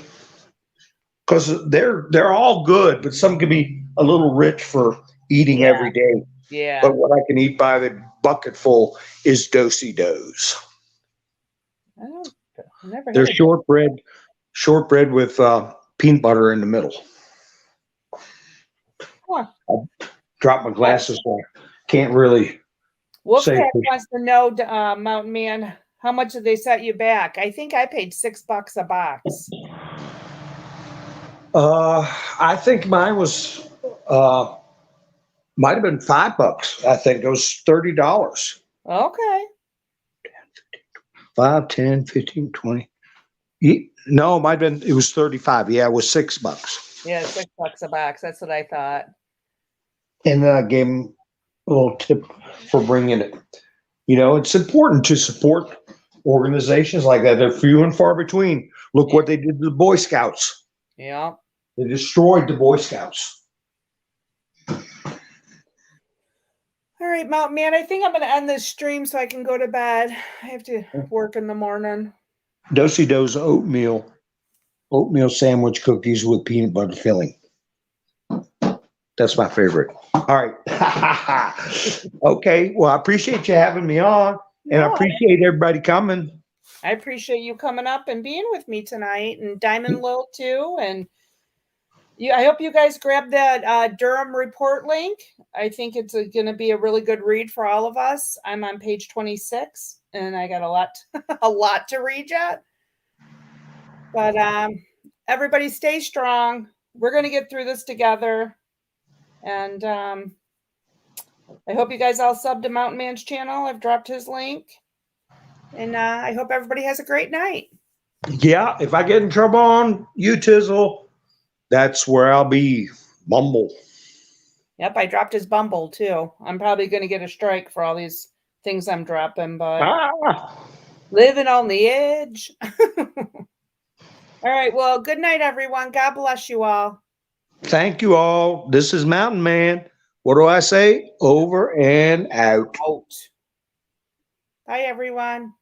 because they're all good, but some can be a little rich for eating every day. Yeah. But what I can eat by the bucketful is Do-si-dos. They're shortbread with peanut butter in the middle. Huh. I dropped my glasses, so I can't really. Wolfpack wants to know, Mountain Man, how much did they set you back? I think I paid $6 a box. I think mine was might have been $5. I think it was $30. Okay. 5, 10, 15, 20. No, it might have been, it was 35. Yeah, it was $6. Yeah, $6 a box. That's what I thought. And then I gave him a little tip for bringing it. You know, it's important to support organizations like that. They're few and far between. Look what they did to the Boy Scouts. Yeah. They destroyed the Boy Scouts. All right, Mountain Man, I think I'm going to end this stream so I can go to bed. I have to work in the morning. Do-si-dos oatmeal sandwich cookies with peanut butter filling. That's my favorite. All right. Okay. Well, I appreciate you having me on, and I appreciate everybody coming. I appreciate you coming up and being with me tonight, and Diamond Lil too. And I hope you guys grab that Durham Report link. I think it's going to be a really good read for all of us. I'm on page 26, and I got a lot to read yet. But everybody stay strong. We're going to get through this together. And I hope you guys all subbed to Mountain Man's channel. I've dropped his link. And I hope everybody has a great night. Yeah, if I get in trouble on you, Tizzle, that's where I'll be. Bumble. Yep, I dropped his Bumble too. I'm probably going to get a strike for all these things I'm dropping, but living on the edge. All right, well, good night, everyone. God bless you all. Thank you all. This is Mountain Man. What do I say? Over and out. Bye, everyone.